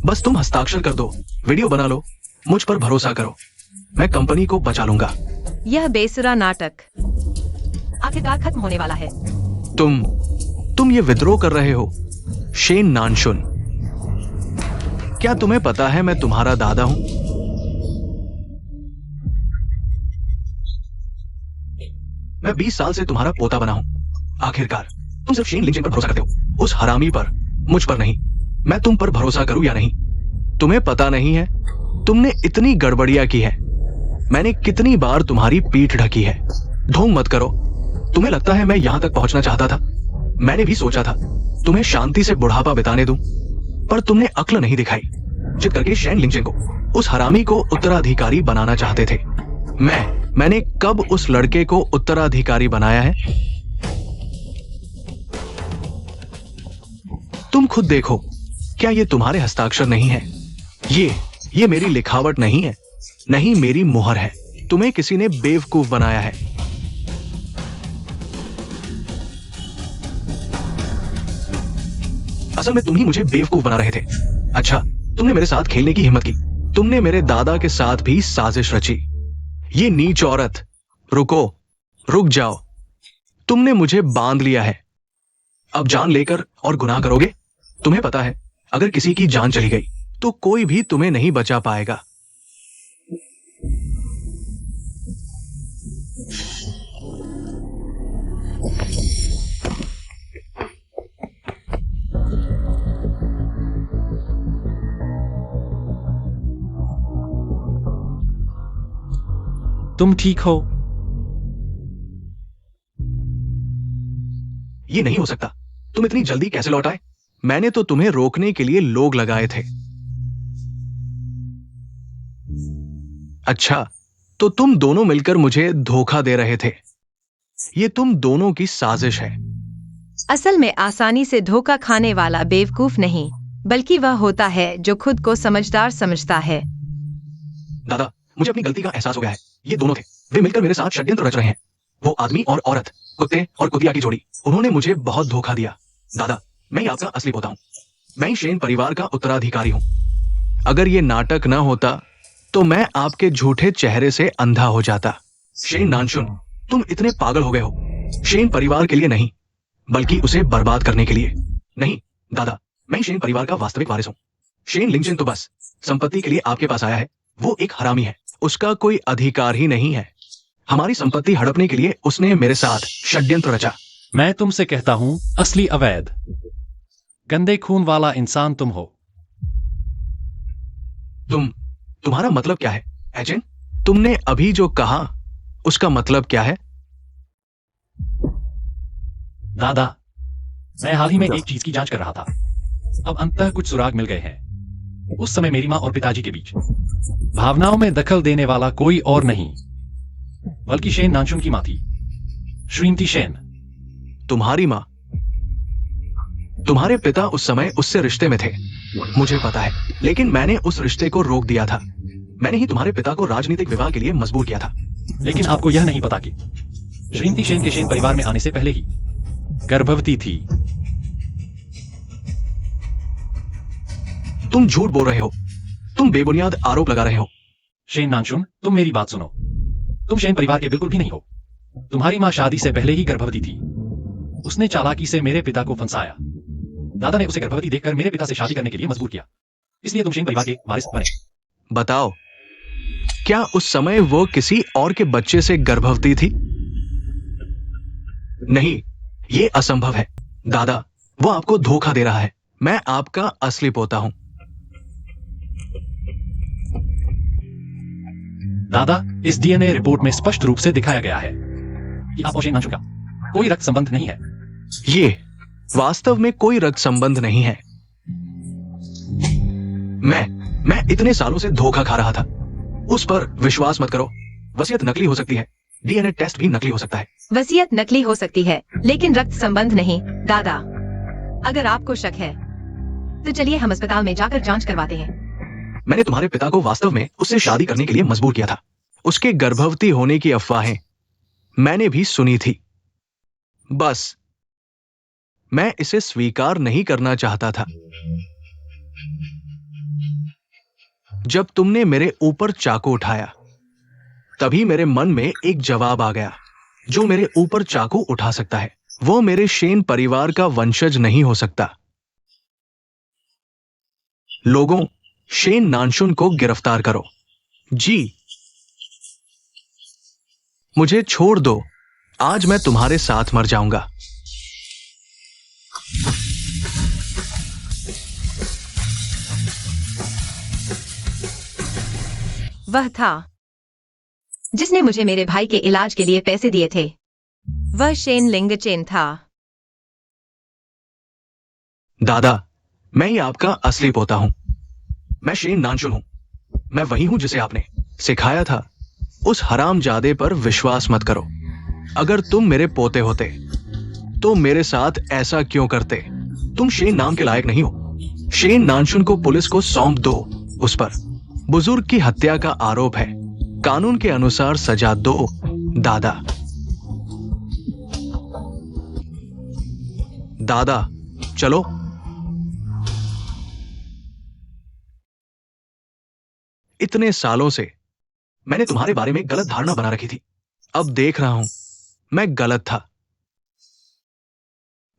बस तुम हस्ताक्षर कर दो, वीडियो बना लो। मुझ पर भरोसा करो, मैं कंपनी को बचा लूंगा। यह बेसुरा नाटक आखिरकार खत्म होने वाला है। तुम ये विद्रोह कर रहे हो, शेन नानशुन। क्या तुम्हें पता है मैं तुम्हारा दादा हूं? मैं 20 साल से तुम्हारा पोता बना हूं। आखिरकार तुम सिर्फ शेन लिंचन पर भरोसा करते हो, उस हरामी पर, मुझ पर नहीं। मैं तुम पर भरोसा करूं या नहीं, तुम्हें पता नहीं है। तुमने इतनी गड़बड़ियां की है, मैंने कितनी बार तुम्हारी पीठ ढकी है। ढोंग मत करो। तुम्हें लगता है मैं यहां तक पहुंचना चाहता था? मैंने भी सोचा था तुम्हें शांति से बुढ़ापा बिताने दूं, पर तुमने अक्ल नहीं दिखाई। जिद करके शेन लिंचन को, उस हरामी को उत्तराधिकारी बनाना चाहते थे। मैंने कब उस लड़के को उत्तराधिकारी बनाया है? तुम खुद देखो, क्या ये तुम्हारे हस्ताक्षर नहीं है? ये मेरी लिखावट नहीं है, नहीं मेरी मुहर है। तुम्हें किसी ने बेवकूफ बनाया है। असल में तुम ही मुझे बेवकूफ बना रहे थे। अच्छा, तुमने मेरे साथ खेलने की हिम्मत की। तुमने मेरे दादा के साथ भी साजिश रची। ये नीच औरत। रुक जाओ। तुमने मुझे बांध लिया है, अब जान लेकर और गुनाह करोगे। तुम्हें पता है, अगर किसी की जान चली गई तो कोई भी तुम्हें नहीं बचा पाएगा। तुम ठीक हो? ये नहीं हो सकता। तुम इतनी जल्दी कैसे लौट आए? मैंने तो तुम्हें रोकने के लिए लोग लगाए थे। अच्छा, तो तुम दोनों मिलकर मुझे धोखा दे रहे थे। ये तुम दोनों की साजिश है। असल में आसानी से धोखा खाने वाला बेवकूफ नहीं, बल्कि वह होता है जो खुद को समझदार समझता है। दादा, मुझे अपनी गलती का एहसास हो गया है। ये दोनों थे, वे मिलकर मेरे साथ षड्यंत्र रच रहे हैं। वो आदमी और औरत, कुत्ते और कुतिया की जोड़ी, उन्होंने मुझे बहुत धोखा दिया। दादा, मैं ही आपका असली पोता हूं। मैं ही शेन परिवार का उत्तराधिकारी हूं। अगर ये नाटक न होता तो मैं आपके झूठे चेहरे से अंधा हो जाता। शेन नानशुन, तुम इतने पागल हो गए हो। शेन परिवार के लिए नहीं, बल्कि उसे बर्बाद करने के लिए। नहीं दादा, मैं शेन परिवार का वास्तविक वारिस हूं। शेन लिंचन तो बस संपत्ति के लिए आपके पास आया है। वो एक हरामी है, उसका कोई अधिकार ही नहीं है। हमारी संपत्ति हड़पने के लिए उसने मेरे साथ षड्यंत्र रचा। मैं तुमसे कहता हूं, असली अवैध गंदे खून वाला इंसान तुम हो। तुम्हारा मतलब क्या है एजेंट? तुमने अभी जो कहा उसका मतलब क्या है? दादा, मैं हाल ही में एक चीज की जांच कर रहा था। अब अंततः कुछ सुराग मिल गए हैं। उस समय मेरी मां और पिताजी के बीच भावनाओं में दखल देने वाला कोई और नहीं, बल्कि शेन नानशुन की मां थी, श्रीमती शेन। तुम्हारी मां? तुम्हारे पिता उस समय उससे रिश्ते में थे, मुझे पता है, लेकिन मैंने उस रिश्ते को रोक दिया था। मैंने ही तुम्हारे पिता को राजनीतिक विवाह के लिए मजबूर किया था। लेकिन आपको यह नहीं पता कि श्रीमती शेन के शेन परिवार में आने से पहले ही गर्भवती थी। तुम झूठ बोल रहे हो। तुम बेबुनियाद आरोप लगा रहे हो। शेन नानशुन, तुम मेरी बात सुनो। तुम शेन परिवार के बिल्कुल भी नहीं हो। तुम्हारी मां शादी से पहले ही गर्भवती थी। उसने चालाकी से मेरे पिता को फंसाया। दादा ने उसे गर्भवती देखकर मेरे पिता से शादी करने के लिए मजबूर किया। इसलिए तुम शेन परिवार के वारिस बने। बताओ, क्या उस समय वो किसी और के बच्चे से गर्भवती थी? नहीं, ये असंभव है। दादा, वो आपको धोखा दे रहा है। मैं आपका असली पोता हूं। दादा, इस डीएनए रिपोर्ट में स्पष्ट रूप से दिखाया गया है कि आप और शेन नानशुन का कोई रक्त संबंध नहीं है। ये वास्तव में कोई रक्त संबंध नहीं है। मैं इतने सालों से धोखा खा रहा था। उस पर विश्वास मत करो। वसीयत नकली हो सकती है, डीएनए टेस्ट भी नकली हो सकता है। वसीयत नकली हो सकती है, लेकिन रक्त संबंध नहीं। दादा, अगर आपको शक है तो चलिए हम अस्पताल में जाकर जांच करवाते हैं। मैंने तुम्हारे पिता को वास्तव में उससे शादी करने के लिए मजबूर किया था। उसके गर्भवती होने की अफवाहें मैंने भी सुनी थी। बस मैं इसे स्वीकार नहीं करना चाहता था। जब तुमने मेरे ऊपर चाकू उठाया, तभी मेरे मन में एक जवाब आ गया। जो मेरे ऊपर चाकू उठा सकता है, वो मेरे शेन परिवार का वंशज नहीं हो सकता। लोगों, शेन नानशुन को गिरफ्तार करो। जी, मुझे छोड़ दो। आज मैं तुम्हारे साथ मर जाऊंगा। वह था जिसने मुझे मेरे भाई के इलाज के लिए पैसे दिए थे। वह शेन लिंगचेन था। दादा, मैं ही आपका असली पोता हूं। मैं शेन नानशुन हूं। मैं वही हूं जिसे आपने सिखाया था। उस हरामजादे पर विश्वास मत करो। अगर तुम मेरे पोते होते तो मेरे साथ ऐसा क्यों करते? तुम शेन नाम के लायक नहीं हो। शेन नानशुन को पुलिस को सौंप दो। उस पर बुजुर्ग की हत्या का आरोप है। कानून के अनुसार सजा दो। दादा, दादा, चलो। इतने सालों से मैंने तुम्हारे बारे में गलत धारणा बना रखी थी। अब देख रहा हूं मैं गलत था।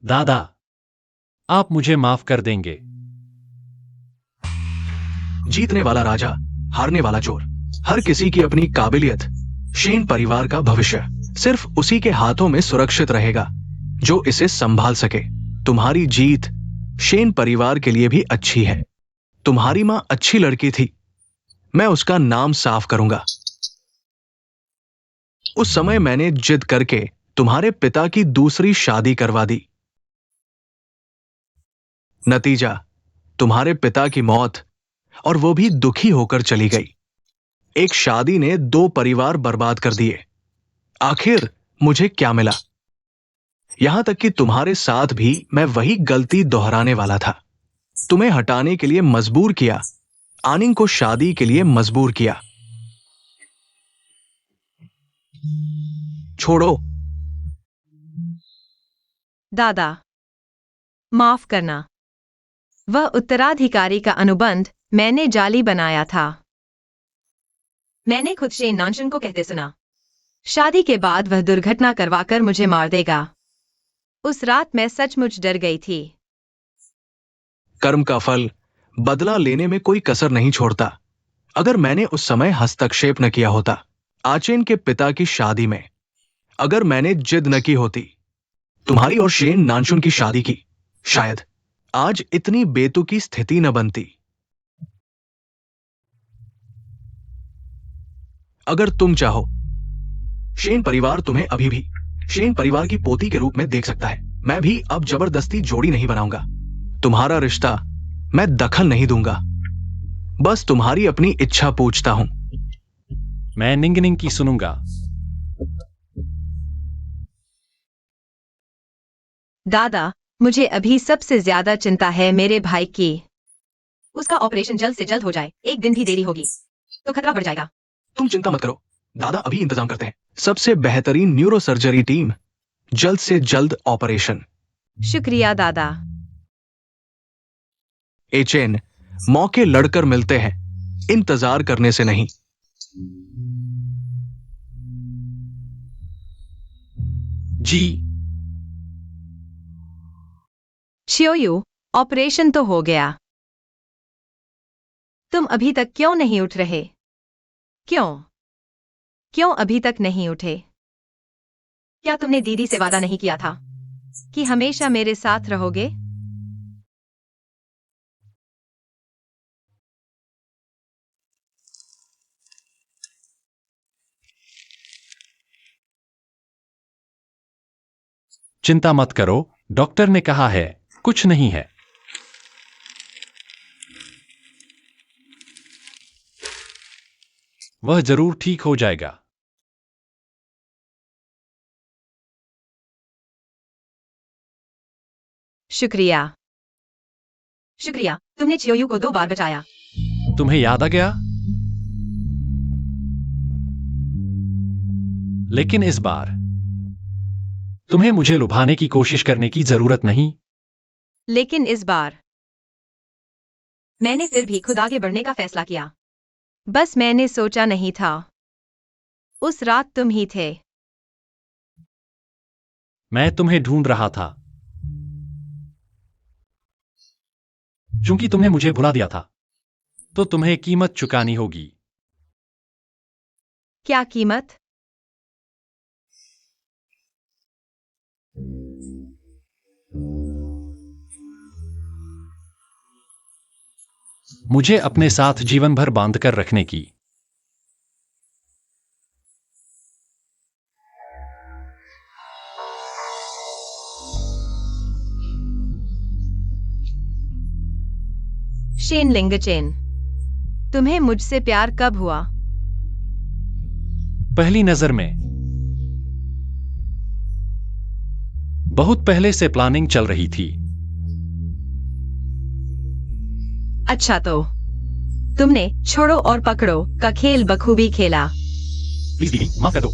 दादा, आप मुझे माफ कर देंगे। जीतने वाला राजा, हारने वाला चोर। हर किसी की अपनी काबिलियत। शेन परिवार का भविष्य सिर्फ उसी के हाथों में सुरक्षित रहेगा जो इसे संभाल सके। तुम्हारी जीत शेन परिवार के लिए भी अच्छी है। तुम्हारी मां अच्छी लड़की थी। मैं उसका नाम साफ करूंगा। उस समय मैंने जिद करके तुम्हारे पिता की दूसरी शादी करवा दी। नतीजा, तुम्हारे पिता की मौत, और वो भी दुखी होकर चली गई। एक शादी ने 2 परिवार बर्बाद कर दिए। आखिर मुझे क्या मिला? यहां तक कि तुम्हारे साथ भी मैं वही गलती दोहराने वाला था। तुम्हें हटाने के लिए मजबूर किया। आनिंग को शादी के लिए मजबूर किया। छोड़ो। दादा, माफ करना। वह उत्तराधिकारी का अनुबंध मैंने जाली बनाया था। मैंने खुद शेन नानशुन को कहते सुना, शादी के बाद वह दुर्घटना करवाकर मुझे मार देगा। उस रात मैं सचमुच डर गई थी। कर्म का फल बदला लेने में कोई कसर नहीं छोड़ता। अगर मैंने उस समय हस्तक्षेप न किया होता, आचेन के पिता की शादी में, अगर मैंने जिद न की होती, तुम्हारी और शेन नानशुन की शादी की, शायद आज इतनी बेतुकी स्थिति न बनती। अगर तुम चाहो, शेन परिवार तुम्हें अभी भी शेन परिवार की पोती के रूप में देख सकता है। मैं भी अब जबरदस्ती जोड़ी नहीं बनाऊंगा। तुम्हारा रिश्ता मैं दखल नहीं दूंगा। बस तुम्हारी अपनी इच्छा पूछता हूं। मैं निंगनिंग की सुनूंगा। दादा, मुझे अभी सबसे ज्यादा चिंता है मेरे भाई की। उसका ऑपरेशन जल्द से जल्द हो जाए। एक दिन भी देरी होगी तो खतरा बढ़ जाएगा। तुम चिंता मत करो, दादा अभी इंतजाम करते हैं। सबसे बेहतरीन न्यूरो सर्जरी टीम, जल्द से जल्द ऑपरेशन। शुक्रिया दादा। एचेन, मौके लड़कर मिलते हैं, इंतजार करने से नहीं। जी। शियोयू, ऑपरेशन तो हो गया। तुम अभी तक क्यों नहीं उठ रहे? क्यों अभी तक नहीं उठे? क्या तुमने दीदी से वादा नहीं किया था कि हमेशा मेरे साथ रहोगे? चिंता मत करो, डॉक्टर ने कहा है कुछ नहीं है। वह जरूर ठीक हो जाएगा। शुक्रिया। शुक्रिया, तुमने चियोयू को 2 बार बचाया। तुम्हें याद आ गया? लेकिन इस बार तुम्हें मुझे लुभाने की कोशिश करने की जरूरत नहीं। लेकिन इस बार मैंने फिर भी खुद आगे बढ़ने का फैसला किया। बस मैंने सोचा नहीं था। उस रात तुम ही थे। मैं तुम्हें ढूंढ रहा था। चूंकि तुमने मुझे भुला दिया था, तो तुम्हें कीमत चुकानी होगी। क्या कीमत? मुझे अपने साथ जीवन भर बांध कर रखने की। शेन लिंगचेन, तुम्हें मुझसे प्यार कब हुआ? पहली नजर में। बहुत पहले से प्लानिंग चल रही थी। अच्छा तो तुमने छोड़ो और पकड़ो का खेल बखूबी खेला। प्लीज दीदी, माफ कर दो।